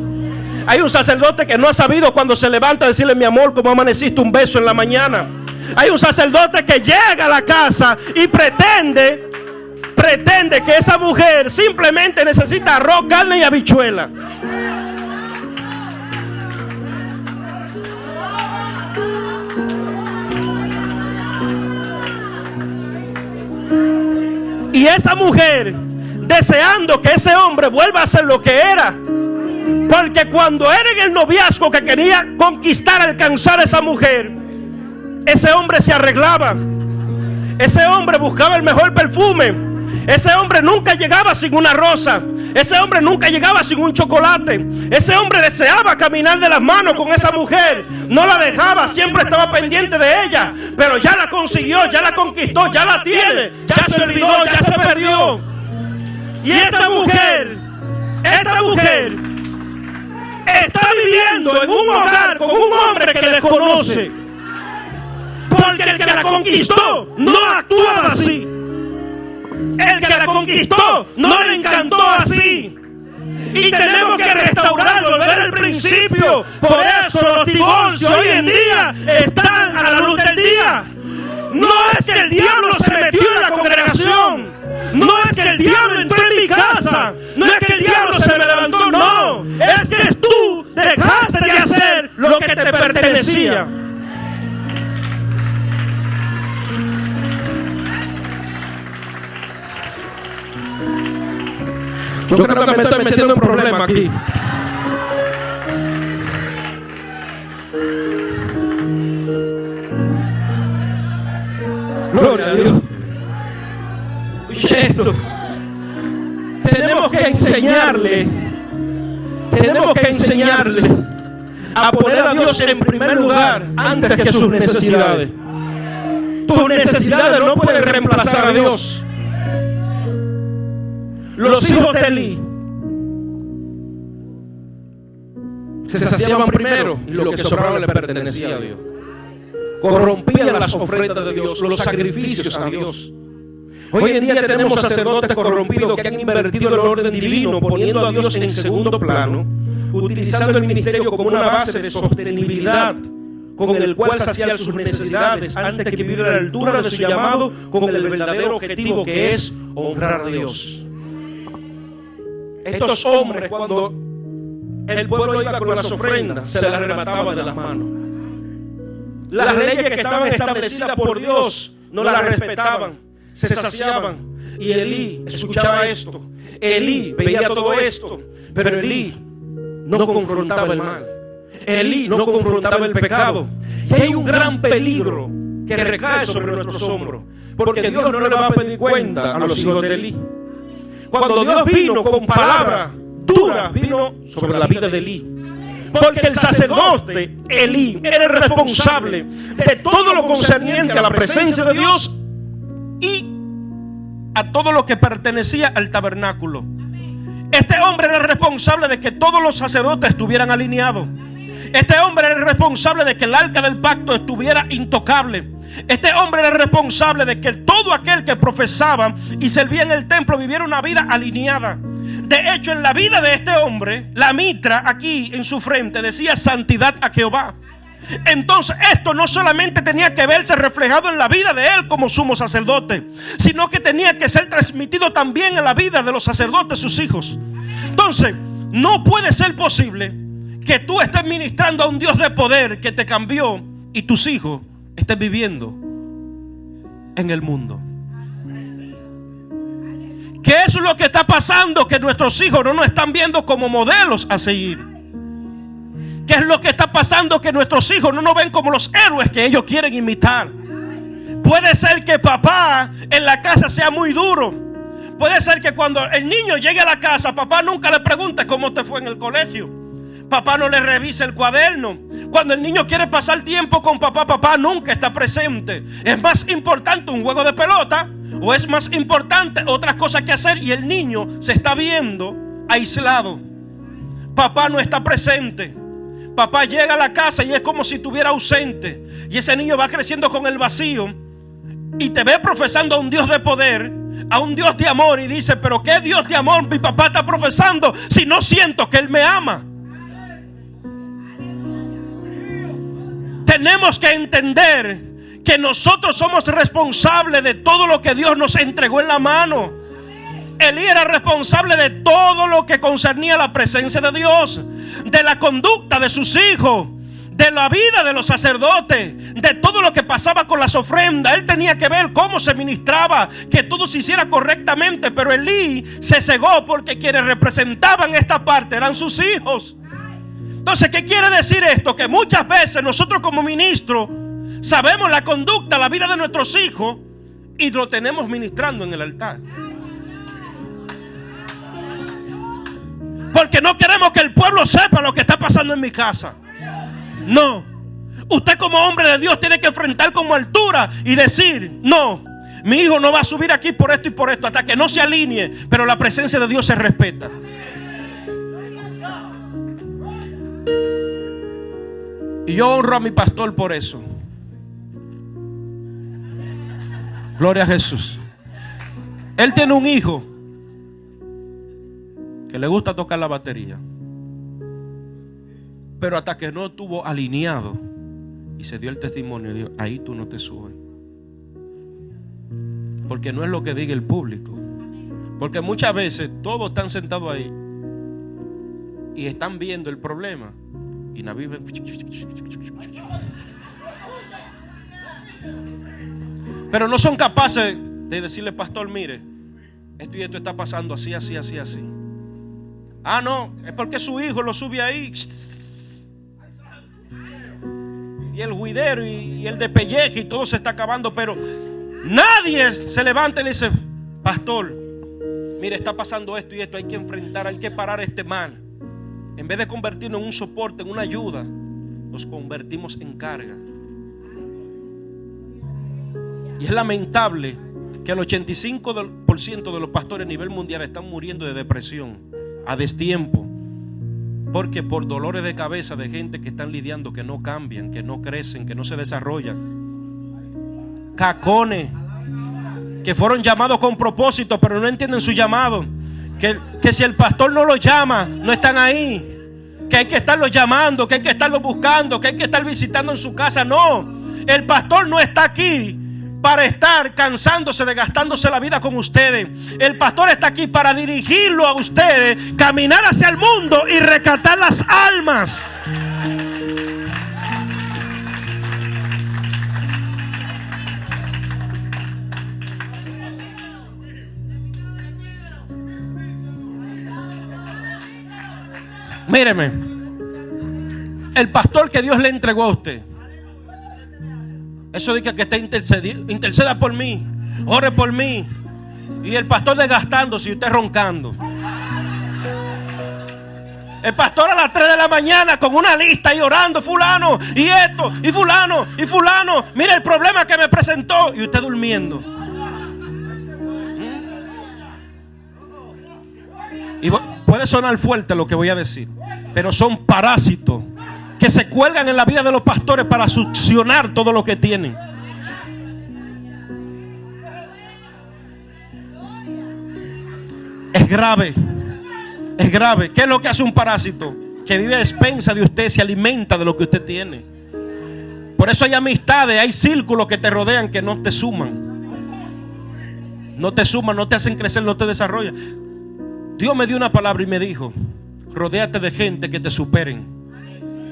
A: Hay un sacerdote que no ha sabido cuando se levanta a decirle: mi amor, ¿cómo amaneciste? Un beso en la mañana. Hay un sacerdote que llega a la casa y pretende que esa mujer simplemente necesita arroz, carne y habichuela. Y esa mujer deseando que ese hombre vuelva a ser lo que era. Porque cuando era en el noviazgo que quería conquistar, alcanzar a esa mujer, ese hombre se arreglaba. Ese hombre buscaba el mejor perfume. Ese hombre nunca llegaba sin una rosa. Ese hombre nunca llegaba sin un chocolate. Ese hombre deseaba caminar de las manos con esa mujer. No la dejaba, siempre estaba pendiente de ella. Pero ya la consiguió, ya la conquistó, ya la tiene. Ya se olvidó, ya se perdió. Y esta mujer está viviendo en un hogar con un hombre que desconoce. Porque el que la conquistó no actuaba así. El que la conquistó no le encantó así. Y tenemos que restaurarlo, volver al principio. Por eso los divorcios hoy en día están a la luz del día. No es que el diablo se metió en la congregación. No es que el diablo entró en mi casa. No es que el diablo se me levantó. No, es que tú dejaste de hacer lo que te pertenecía. Yo creo que me estoy metiendo en un problema aquí. Gloria a Dios. Oye esto. Tenemos que enseñarle a poner a Dios en primer lugar antes que sus necesidades. Tus necesidades no pueden reemplazar a Dios. Los hijos de Elí se saciaban primero y lo que sobraba le pertenecía a Dios. Corrompían las ofrendas de Dios, los sacrificios a Dios. Hoy en día tenemos sacerdotes corrompidos que han invertido el orden divino, poniendo a Dios en segundo plano, utilizando el ministerio como una base de sostenibilidad con el cual saciar sus necesidades antes que vivir a la altura de su llamado con el verdadero objetivo, que es honrar a Dios. Estos hombres, cuando el pueblo iba con las ofrendas, se las arrebataba de las manos. Las leyes que estaban establecidas por Dios no las respetaban, se saciaban. Y Elí escuchaba esto, Elí veía todo esto, pero Elí no confrontaba el mal, Elí no confrontaba el pecado. Y hay un gran peligro que recae sobre nuestros hombros, porque Dios no le va a pedir cuenta a los hijos de Elí. Cuando Dios vino con palabras duras, vino sobre la vida de Elí. Porque el sacerdote Elí era el responsable de todo lo concerniente a la presencia de Dios y a todo lo que pertenecía al tabernáculo. Este hombre era el responsable de que todos los sacerdotes estuvieran alineados. Este hombre era el responsable de que el arca del pacto estuviera intocable. Este hombre era el responsable de que todo aquel que profesaba y servía en el templo viviera una vida alineada. De hecho, en la vida de este hombre, la mitra aquí en su frente decía santidad a Jehová. Entonces esto no solamente tenía que verse reflejado en la vida de él como sumo sacerdote, sino que tenía que ser transmitido también en la vida de los sacerdotes, sus hijos. Entonces no puede ser posible que tú estés ministrando a un Dios de poder que te cambió y tus hijos estén viviendo en el mundo. ¿Qué es lo que está pasando? Que nuestros hijos no nos están viendo como modelos a seguir. ¿Qué es lo que está pasando? Que nuestros hijos no nos ven como los héroes que ellos quieren imitar. Puede ser que papá en la casa sea muy duro. Puede ser que cuando el niño llegue a la casa, papá nunca le pregunte cómo te fue en el colegio. Papá no le revise el cuaderno. Cuando el niño quiere pasar tiempo con papá, papá nunca está presente. ¿Es más importante un juego de pelota o es más importante otras cosas que hacer? Y el niño se está viendo aislado. Papá no está presente. Papá llega a la casa y es como si estuviera ausente. Y ese niño va creciendo con el vacío y te ve profesando a un Dios de poder, a un Dios de amor, y dice: pero ¿qué Dios de amor mi papá está profesando si no siento que Él me ama? Tenemos que entender que nosotros somos responsables de todo lo que Dios nos entregó en la mano. Elí era responsable de todo lo que concernía a la presencia de Dios, de la conducta de sus hijos, de la vida de los sacerdotes, de todo lo que pasaba con las ofrendas. Él tenía que ver cómo se ministraba, que todo se hiciera correctamente. Pero Elí se cegó porque quienes representaban esta parte eran sus hijos. Entonces, ¿qué quiere decir esto? Que muchas veces nosotros como ministros sabemos la conducta, la vida de nuestros hijos y lo tenemos ministrando en el altar. Porque no queremos que el pueblo sepa lo que está pasando en mi casa. No. Usted como hombre de Dios tiene que enfrentar como altura y decir: no, mi hijo no va a subir aquí por esto y por esto, hasta que no se alinee. Pero la presencia de Dios se respeta. Y yo honro a mi pastor por eso. Gloria a Jesús. Él tiene un hijo que le gusta tocar la batería, pero hasta que no estuvo alineado y se dio el testimonio, dijo: ahí tú no te subes, porque no es lo que diga el público. Porque muchas veces todos están sentados ahí y están viendo el problema y la viven. Pero no son capaces de decirle: pastor, mire, esto y esto está pasando así, así, así, así. Ah, no, es porque su hijo lo sube ahí. Y el juidero y el de pelleje y todo se está acabando. Pero nadie se levanta y le dice: pastor, mire, está pasando esto y esto, hay que enfrentar, hay que parar este mal. En vez de convertirnos en un soporte, en una ayuda, nos convertimos en carga. Y es lamentable que el 85% de los pastores a nivel mundial están muriendo de depresión a destiempo. Porque por dolores de cabeza de gente que están lidiando, que no cambian, que no crecen, que no se desarrollan. Cacones que fueron llamados con propósito, pero no entienden su llamado. Que si el pastor no los llama, no están ahí. Que hay que estarlos llamando, que hay que estarlos buscando, que hay que estar visitando en su casa. No, el pastor no está aquí para estar cansándose, desgastándose la vida con ustedes. El pastor está aquí para dirigirlo a ustedes, caminar hacia el mundo y rescatar las almas. Míreme, el pastor que Dios le entregó a usted, eso dice que está interceda por mí, ore por mí, y el pastor desgastándose y usted roncando. El pastor a las 3 de la mañana con una lista y orando, fulano, y esto, y fulano, y fulano. Mira el problema que me presentó. Y usted durmiendo. Y puede sonar fuerte lo que voy a decir, pero son parásitos que se cuelgan en la vida de los pastores para succionar todo lo que tienen. Es grave. Es grave. ¿Qué es lo que hace un parásito? Que vive a expensa de usted, se alimenta de lo que usted tiene. Por eso hay amistades, hay círculos que te rodean que no te suman. No te suman, no te hacen crecer, no te desarrollan. Dios me dio una palabra y me dijo: rodéate de gente que te superen.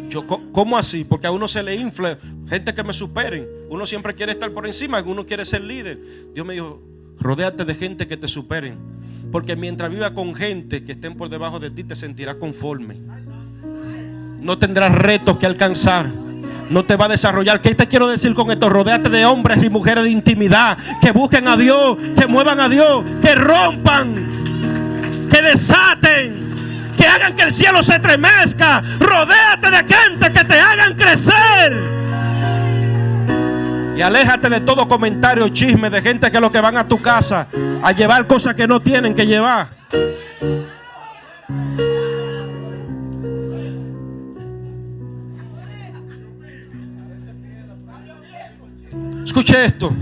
A: Yo, ¿cómo así? Porque a uno se le infla gente que me superen. Uno siempre quiere estar por encima, uno quiere ser líder. Dios me dijo: rodéate de gente que te superen. Porque mientras viva con gente que estén por debajo de ti, te sentirás conforme. No tendrás retos que alcanzar. No te va a desarrollar. ¿Qué te quiero decir con esto? Rodéate de hombres y mujeres de intimidad, que busquen a Dios, que muevan a Dios, que rompan, que desaten, que hagan que el cielo se estremezca. Rodéate de gente que te hagan crecer. Y aléjate de todo comentario, chisme de gente que lo que van a tu casa a llevar cosas que no tienen que llevar. Escuche esto.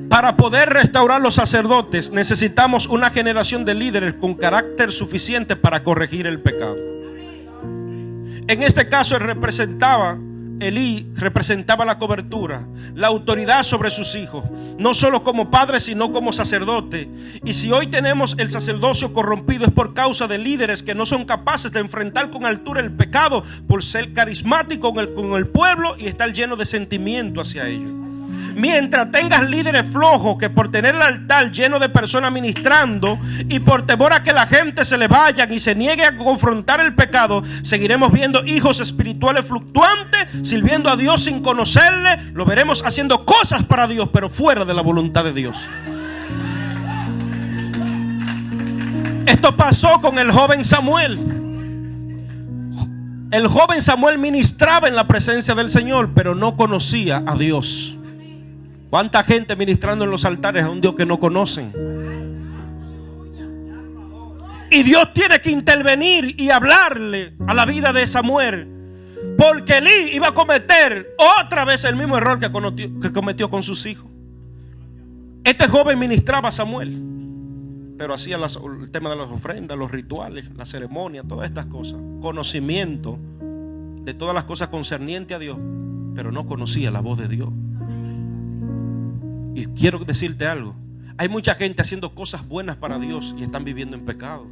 A: Para poder restaurar los sacerdotes necesitamos una generación de líderes con carácter suficiente para corregir el pecado. En este caso Elí representaba la cobertura, la autoridad sobre sus hijos, no solo como padre, sino como sacerdote. Y si hoy tenemos el sacerdocio corrompido, es por causa de líderes que no son capaces de enfrentar con altura el pecado, por ser carismático con el pueblo y estar lleno de sentimiento hacia ellos. Mientras tengas líderes flojos que por tener el altar lleno de personas ministrando y por temor a que la gente se le vayan y se niegue a confrontar el pecado, seguiremos viendo hijos espirituales fluctuantes, sirviendo a Dios sin conocerle. Lo veremos haciendo cosas para Dios, pero fuera de la voluntad de Dios. Esto pasó con el joven Samuel. El joven Samuel ministraba en la presencia del Señor, pero no conocía a Dios. ¿Cuánta gente ministrando en los altares a un Dios que no conocen? Y Dios tiene que intervenir y hablarle a la vida de Samuel, porque Elí iba a cometer otra vez el mismo error que cometió con sus hijos. Este joven ministraba a Samuel, pero hacía el tema de las ofrendas, los rituales, la ceremonia, todas estas cosas, conocimiento de todas las cosas concernientes a Dios, pero no conocía la voz de Dios. Y quiero decirte algo: hay mucha gente haciendo cosas buenas para Dios y están viviendo en pecado.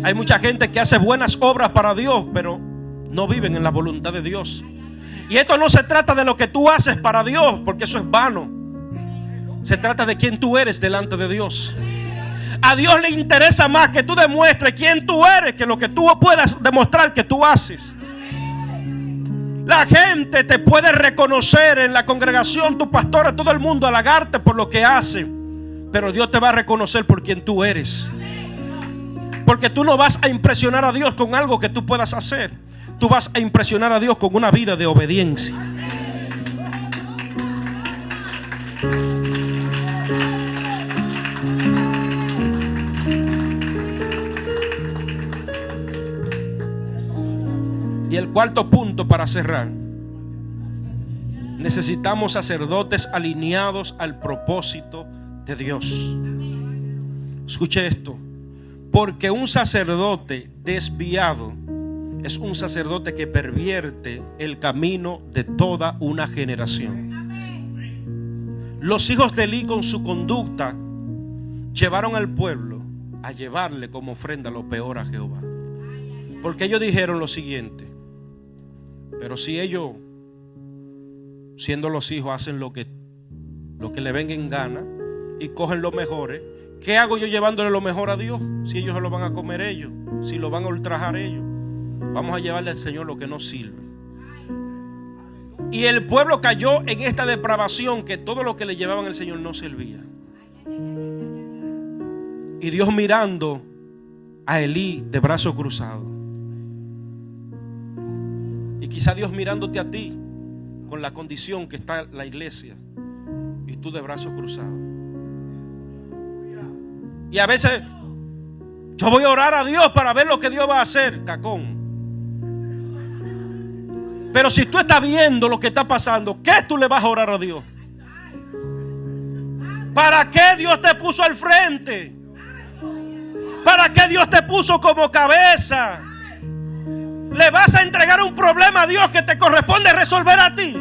A: Hay mucha gente que hace buenas obras para Dios, pero no viven en la voluntad de Dios. Y esto no se trata de lo que tú haces para Dios, porque eso es vano. Se trata de quién tú eres delante de Dios. A Dios le interesa más que tú demuestres quién tú eres que lo que tú puedas demostrar que tú haces. La gente te puede reconocer en la congregación, tu pastor, todo el mundo halagarte por lo que hace, pero Dios te va a reconocer por quien tú eres. Porque tú no vas a impresionar a Dios con algo que tú puedas hacer. Tú vas a impresionar a Dios con una vida de obediencia. Y el cuarto punto para cerrar: necesitamos sacerdotes alineados al propósito de Dios. Escuche esto: porque un sacerdote desviado es un sacerdote que pervierte el camino de toda una generación. Los hijos de Elí, con su conducta, llevaron al pueblo a llevarle como ofrenda lo peor a Jehová. Porque ellos dijeron lo siguiente: pero si ellos, siendo los hijos, hacen lo que le venga en gana y cogen los mejores, ¿Qué hago yo llevándole lo mejor a Dios? Si ellos se lo van a comer ellos, si lo van a ultrajar ellos. Vamos a llevarle al Señor lo que no sirve. Y el pueblo cayó en esta depravación, que todo lo que le llevaban al Señor no servía. Y Dios mirando a Elí de brazos cruzados. Y quizá Dios mirándote a ti con la condición que está la iglesia y tú de brazos cruzados. Y a veces yo voy a orar a Dios para ver lo que Dios va a hacer, cacón. Pero si tú estás viendo lo que está pasando, ¿qué tú le vas a orar a Dios? ¿Para qué Dios te puso al frente? ¿Para qué Dios te puso como cabeza? ¿Le vas a entregar un problema a Dios que te corresponde resolver a ti?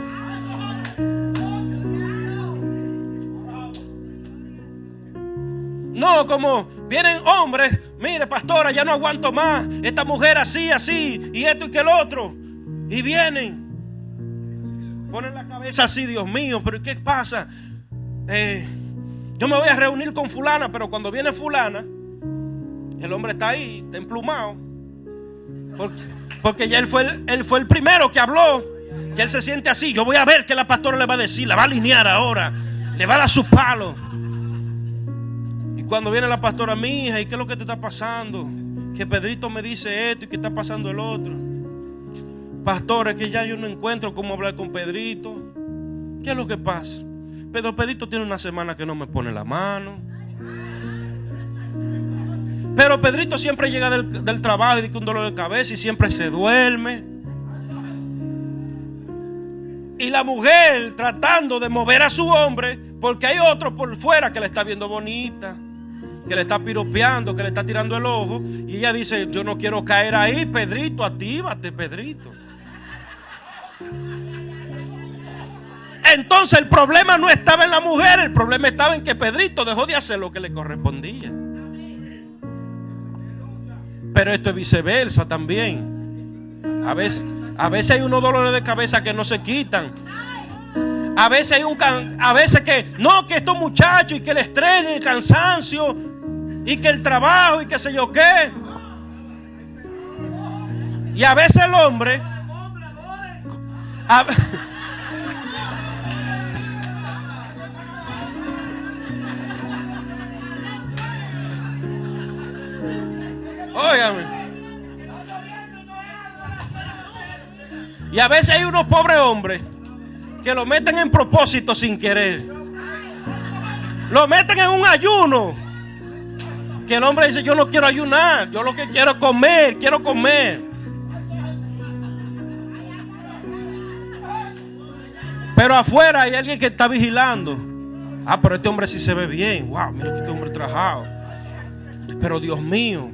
A: No, como vienen hombres, mire pastora, ya no aguanto más, esta mujer así, y esto y que el otro. Y vienen, ponen la cabeza así, Dios mío, pero ¿qué pasa? Yo me voy a reunir con fulana, pero cuando viene fulana, el hombre está ahí, está emplumado. Porque ya él fue el primero que habló. Ya él se siente así. Yo voy a ver qué la pastora le va a decir. La va a alinear ahora. Le va a dar su palo. Y cuando viene la pastora, mi hija, ¿y qué es lo que te está pasando? Que Pedrito me dice esto y que está pasando el otro. Pastor, es que ya yo no encuentro cómo hablar con Pedrito. ¿Qué es lo que pasa? Pedrito tiene una semana que no me pone la mano. Pero Pedrito siempre llega del trabajo y dice un dolor de cabeza y siempre se duerme. Y la mujer tratando de mover a su hombre, porque hay otro por fuera que le está viendo bonita, que le está piropeando, que le está tirando el ojo. Y ella dice, yo no quiero caer ahí, Pedrito, actívate, Pedrito. Entonces el problema no estaba en la mujer, el problema estaba en que Pedrito dejó de hacer lo que le correspondía. Pero esto es viceversa también. A veces hay unos dolores de cabeza que no se quitan. A veces que no, que estos muchachos y que el estrés y el cansancio y que el trabajo y que sé yo qué. Y a veces el hombre óigame. Y a veces hay unos pobres hombres que lo meten en propósito sin querer. Lo meten en un ayuno. Que el hombre dice, yo no quiero ayunar, yo lo que quiero es comer, quiero comer. Pero afuera hay alguien que está vigilando. Ah, pero este hombre sí se ve bien. Wow, mira que este hombre trabajado. Pero Dios mío,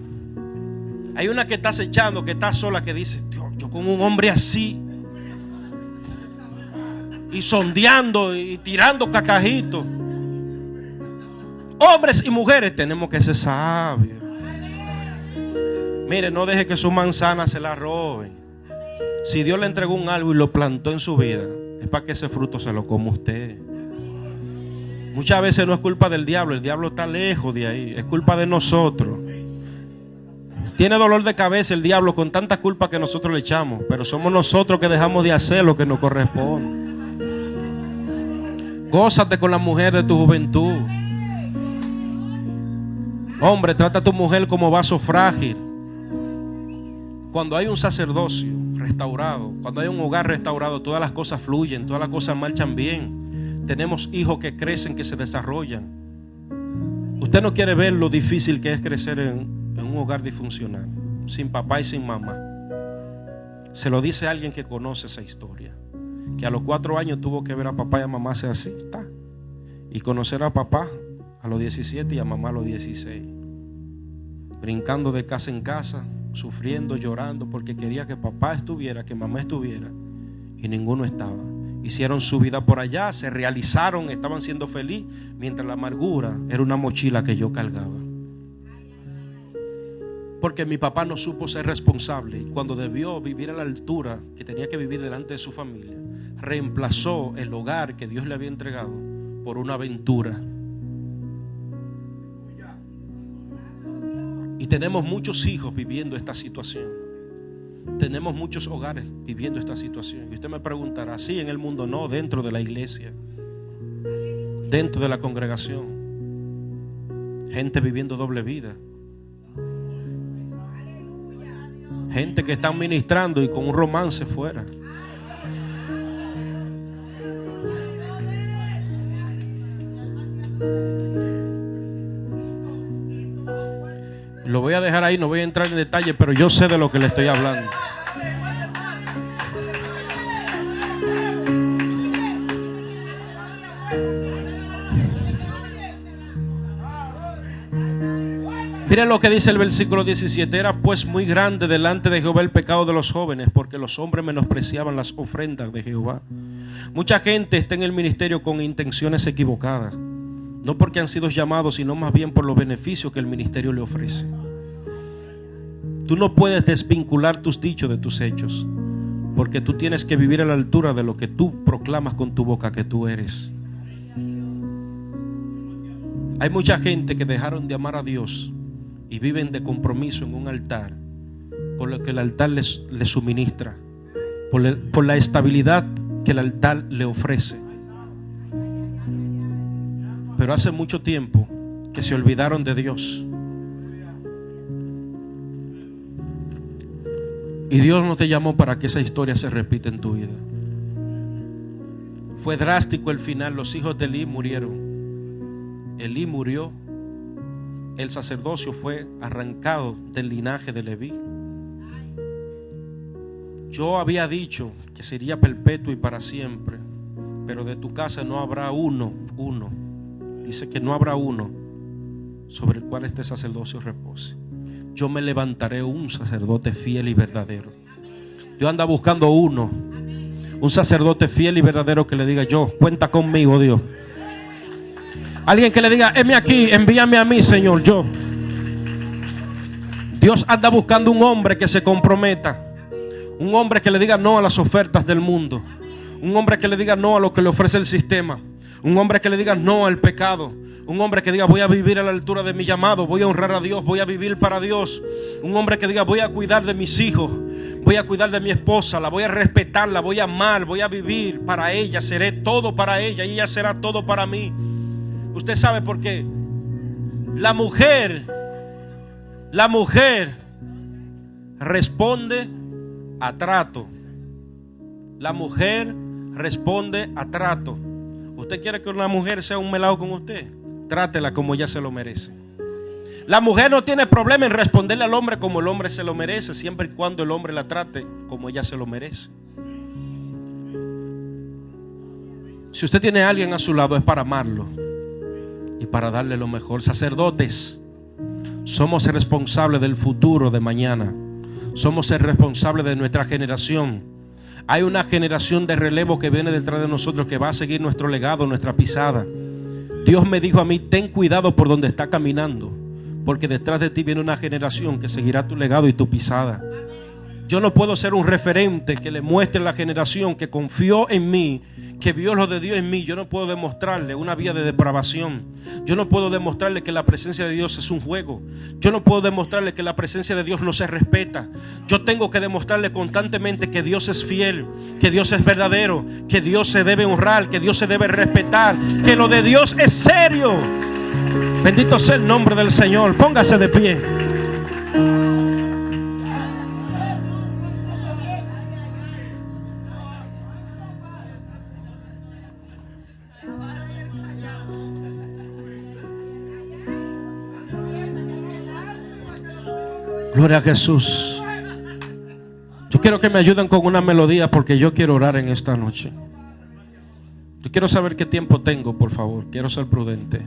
A: hay una que está acechando, que está sola, que dice, Dios, yo con un hombre así, y sondeando y tirando cacajitos. Hombres y mujeres tenemos que ser sabios. Mire, no deje que su manzana se la roben. Si Dios le entregó un árbol y lo plantó en su vida, es para que ese fruto se lo coma usted. Muchas veces no es culpa del diablo, el diablo está lejos de ahí, es culpa de nosotros. Tiene dolor de cabeza el diablo con tanta culpa que nosotros le echamos, pero somos nosotros que dejamos de hacer lo que nos corresponde. Gózate con la mujer de tu juventud. Hombre, trata a tu mujer como vaso frágil. Cuando hay un sacerdocio restaurado, cuando hay un hogar restaurado, todas las cosas fluyen, todas las cosas marchan bien. Tenemos hijos que crecen, que se desarrollan. Usted no quiere ver lo difícil que es crecer en un hogar disfuncional, sin papá y sin mamá. Se lo dice alguien que conoce esa historia, que a los 4 años tuvo que ver a papá y a mamá ser así, está, y conocer a papá a los 17 y a mamá a los 16, brincando de casa en casa, sufriendo, llorando, porque quería que papá estuviera, que mamá estuviera, y ninguno estaba. Hicieron su vida por allá, se realizaron, estaban siendo felices, mientras la amargura era una mochila que yo cargaba. Porque mi papá no supo ser responsable, y cuando debió vivir a la altura que tenía que vivir delante de su familia, reemplazó el hogar que Dios le había entregado por una aventura. Y tenemos muchos hijos viviendo esta situación. Tenemos muchos hogares viviendo esta situación. Y usted me preguntará, ¿sí en el mundo? No, dentro de la iglesia, dentro de la congregación. Gente viviendo doble vida. Gente que está ministrando y con un romance fuera. Lo voy a dejar ahí, no voy a entrar en detalle, pero yo sé de lo que le estoy hablando. Miren lo que dice el versículo 17. Era pues muy grande delante de Jehová el pecado de los jóvenes, porque los hombres menospreciaban las ofrendas de Jehová. Mucha gente está en el ministerio con intenciones equivocadas, no porque han sido llamados, sino más bien por los beneficios que el ministerio le ofrece. Tú no puedes desvincular tus dichos de tus hechos, porque tú tienes que vivir a la altura de lo que tú proclamas con tu boca que tú eres. Hay mucha gente que dejaron de amar a Dios y viven de compromiso en un altar, por lo que el altar les suministra, por la estabilidad que el altar le ofrece. Pero hace mucho tiempo que se olvidaron de Dios. Y Dios no te llamó para que esa historia se repita en tu vida. Fue drástico el final. Los hijos de Elí murieron. Elí murió. El sacerdocio fue arrancado del linaje de Leví. Yo había dicho que sería perpetuo y para siempre, pero de tu casa no habrá uno. Dice que no habrá uno sobre el cual este sacerdocio repose. Yo me levantaré un sacerdote fiel y verdadero. Dios anda buscando uno, un sacerdote fiel y verdadero que le diga: yo, cuenta conmigo, Dios. Alguien que le diga: heme aquí, envíame a mí, Señor, yo. Dios anda buscando un hombre que se comprometa, un hombre que le diga no a las ofertas del mundo, un hombre que le diga no a lo que le ofrece el sistema, un hombre que le diga no al pecado, un hombre que diga: voy a vivir a la altura de mi llamado, voy a honrar a Dios, voy a vivir para Dios. Un hombre que diga: voy a cuidar de mis hijos, voy a cuidar de mi esposa, la voy a respetar, la voy a amar, voy a vivir para ella, seré todo para ella y ella será todo para mí. Usted sabe por qué. La mujer responde a trato. La mujer responde a trato. ¿Usted quiere que una mujer sea un melao con usted? Trátela como ella se lo merece. La mujer no tiene problema en responderle al hombre como el hombre se lo merece, siempre y cuando el hombre la trate como ella se lo merece. Si usted tiene a alguien a su lado, es para amarlo y para darle lo mejor. Sacerdotes, somos responsables del futuro de mañana. Somos responsables de nuestra generación. Hay una generación de relevo que viene detrás de nosotros, que va a seguir nuestro legado, nuestra pisada. Dios me dijo a mí: ten cuidado por donde está caminando, porque detrás de ti viene una generación que seguirá tu legado y tu pisada. Yo no puedo ser un referente que le muestre a la generación que confió en mí, que vio lo de Dios en mí. Yo no puedo demostrarle una vida de depravación. Yo no puedo demostrarle que la presencia de Dios es un juego. Yo no puedo demostrarle que la presencia de Dios no se respeta. Yo tengo que demostrarle constantemente que Dios es fiel, que Dios es verdadero, que Dios se debe honrar, que Dios se debe respetar, que lo de Dios es serio. Bendito sea el nombre del Señor. Póngase de pie. Gloria a Jesús. Yo quiero que me ayuden con una melodía, porque yo quiero orar en esta noche. Yo quiero saber qué tiempo tengo, por favor. Quiero ser prudente.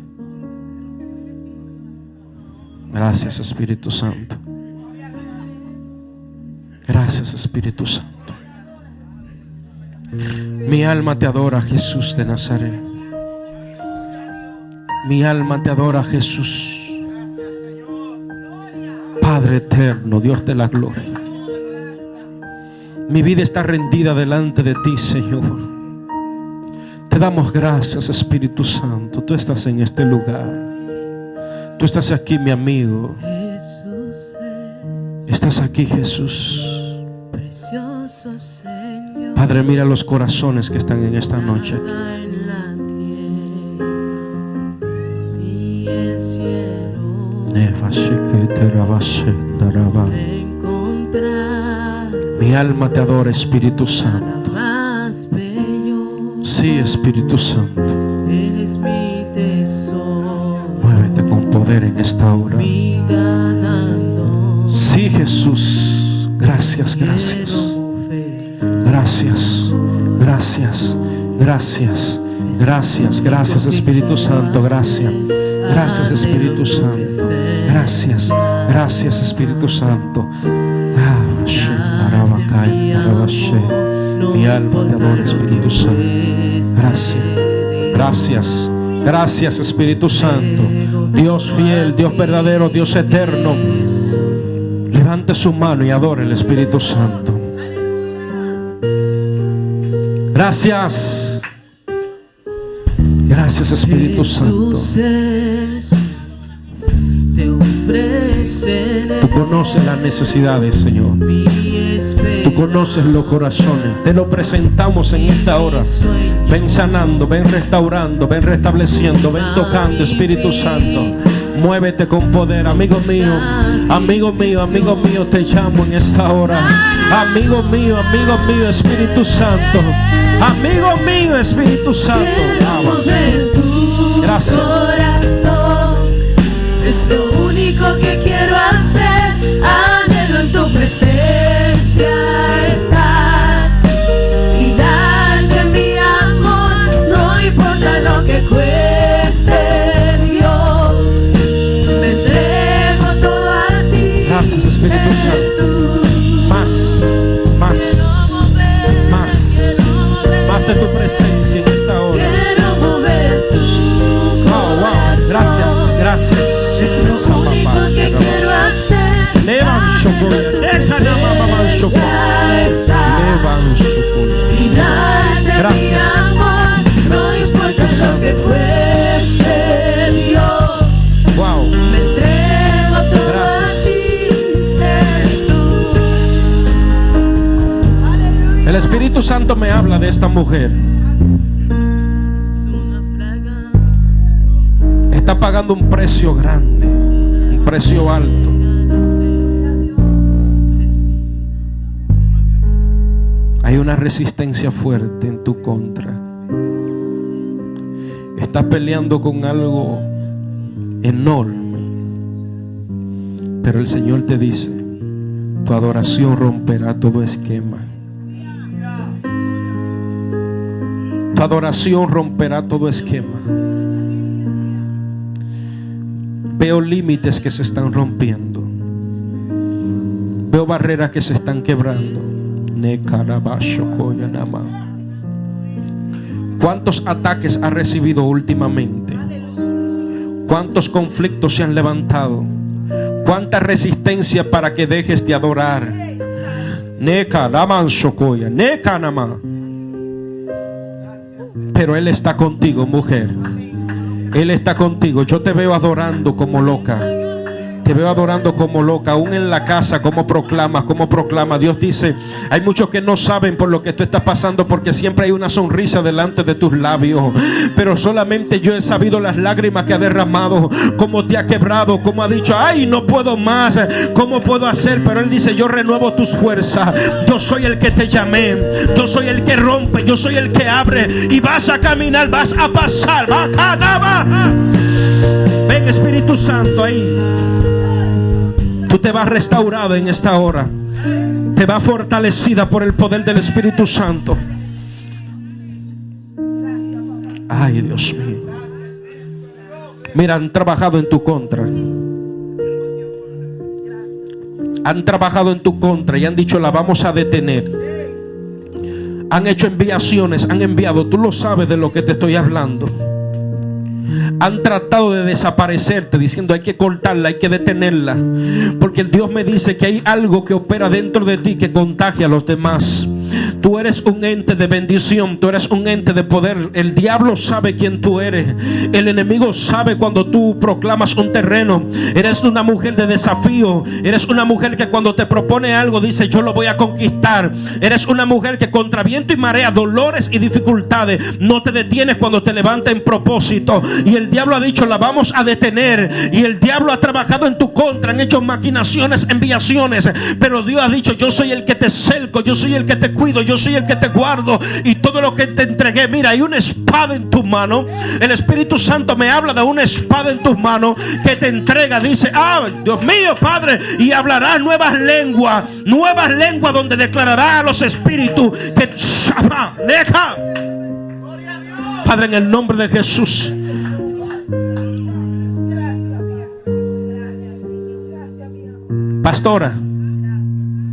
A: Gracias, Espíritu Santo. Gracias, Espíritu Santo. Mi alma te adora, Jesús de Nazaret. Mi alma te adora, Jesús. Padre eterno, Dios de la gloria. Mi vida está rendida delante de ti, Señor. Te damos gracias, Espíritu Santo. Tú estás en este lugar. Tú estás aquí, mi amigo. Estás aquí, Jesús.
B: Precioso Señor.
A: Padre, mira los corazones que están en esta noche.
B: En la tierra y el cielo encontrar.
A: Mi alma te adora, Espíritu Santo.
B: Más bello.
A: Sí, Espíritu Santo.
B: Eres mi tesoro.
A: Muévete con poder en esta hora.
B: Mi ganando.
A: Sí, Jesús. Gracias, gracias. Gracias, gracias, gracias, gracias, gracias, Espíritu Santo. Gracias, gracias, Espíritu Santo. Gracias, gracias, Espíritu Santo. Mi alma te adora, Espíritu Santo. Gracias, gracias, gracias, Espíritu Santo. Dios fiel, Dios verdadero, Dios eterno. Levante su mano y adore el Espíritu Santo. Gracias. Gracias, Espíritu Santo. Tú conoces las necesidades, Señor. Tú conoces los corazones. Te lo presentamos en esta hora. Ven sanando, ven restaurando, ven restableciendo, ven tocando, Espíritu Santo. Muévete con poder, amigo mío, amigo mío, amigo mío, te llamo en esta hora. Amigo mío, Espíritu Santo. Amigo mío, Espíritu Santo. Gracias.
B: Es lo único que quiero hacer. Anhelo en tu presencia estar y darte mi amor. No importa lo que cueste, Dios. Me entrego todo a ti.
A: Gracias, Espíritu Santo. Más, más, más, más de tu presencia en esta hora.
B: Quiero mover tu corazón.
A: Gracias, gracias.
B: Es lo único que quiero hacer. Y darte mi amor. No importa lo que cueste, Dios.
A: Wow.
B: Me entrego todo a ti, Jesús.
A: El Espíritu Santo me habla de esta mujer.
B: Es una plaga.
A: Está pagando un precio grande, un precio alto. Hay una resistencia fuerte en tu contra. Estás peleando con algo enorme. Pero el Señor te dice: tu adoración romperá todo esquema. Tu adoración romperá todo esquema. Veo límites que se están rompiendo. Veo barreras que se están quebrando. ¿Cuántos ataques ha recibido últimamente? ¿Cuántos conflictos se han levantado? ¿Cuánta resistencia para que dejes de adorar? Pero Él está contigo, mujer. Él está contigo. Yo te veo adorando como loca. Te veo adorando como loca, aún en la casa, como proclama. Dios dice: hay muchos que no saben por lo que tú estás pasando, porque siempre hay una sonrisa delante de tus labios, pero solamente yo he sabido las lágrimas que ha derramado, cómo te ha quebrado, cómo ha dicho: ay, no puedo más, ¿cómo puedo hacer? Pero Él dice: yo renuevo tus fuerzas. Yo soy el que te llamé, yo soy el que rompe, yo soy el que abre, y vas a caminar, vas a pasar. Ven, Espíritu Santo, ahí. Tú te vas restaurada en esta hora. Te vas fortalecida por el poder del Espíritu Santo. Ay, Dios mío. Mira, han trabajado en tu contra. Han trabajado en tu contra y han dicho: la vamos a detener. Han hecho enviaciones, han enviado. Tú lo sabes de lo que te estoy hablando. Han tratado de desaparecerte, diciendo: hay que cortarla, hay que detenerla, porque el Dios me dice que hay algo que opera dentro de ti que contagia a los demás. Tú eres un ente de bendición, tú eres un ente de poder. El diablo sabe quién tú eres. El enemigo sabe cuando tú proclamas un terreno. Eres una mujer de desafío. Eres una mujer que cuando te propone algo dice: yo lo voy a conquistar. Eres una mujer que contra viento y marea, dolores y dificultades, no te detienes cuando te levanta en propósito. Y el diablo ha dicho: la vamos a detener. Y el diablo ha trabajado en tu contra, han hecho maquinaciones, enviaciones, pero Dios ha dicho: yo soy el que te cerco, yo soy el que te cuido, yo soy el que te guardo, y todo lo que te entregué. Mira, hay una espada en tu mano. El Espíritu Santo me habla de una espada en tus manos que te entrega. Dice: ah, Dios mío, Padre, y hablará nuevas lenguas donde declarará a los espíritus que deja. Padre, en el nombre de Jesús, pastora,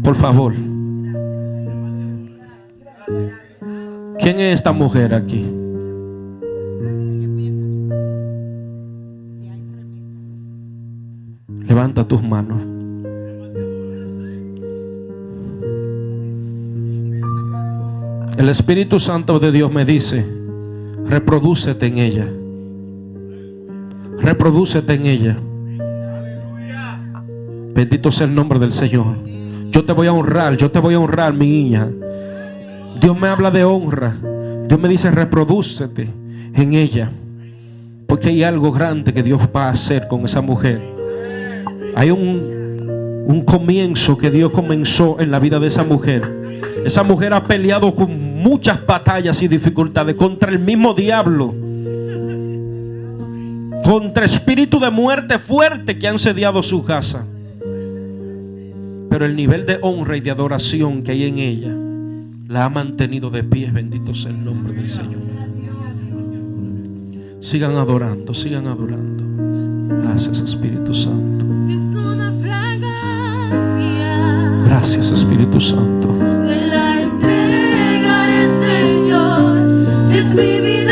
A: por favor, ¿quién es esta mujer aquí? Levanta tus manos. El Espíritu Santo de Dios me dice: reprodúcete en ella. Reprodúcete en ella. Bendito sea el nombre del Señor. Yo te voy a honrar, mi niña. Dios me habla de honra. Dios me dice: reprodúcete en ella, porque hay algo grande que Dios va a hacer con esa mujer. Hay un comienzo que Dios comenzó en la vida de esa mujer. Esa mujer ha peleado con muchas batallas y dificultades contra el mismo diablo, contra espíritu de muerte fuerte que han sediado su casa. Pero el nivel de honra y de adoración que hay en ella la ha mantenido de pie. Bendito sea el nombre del Señor. Sigan adorando, sigan adorando. Gracias, Espíritu Santo.
B: Si es una fragancia,
A: Gracias, Espíritu Santo.
B: te la entregaré, Señor. Si es mi vida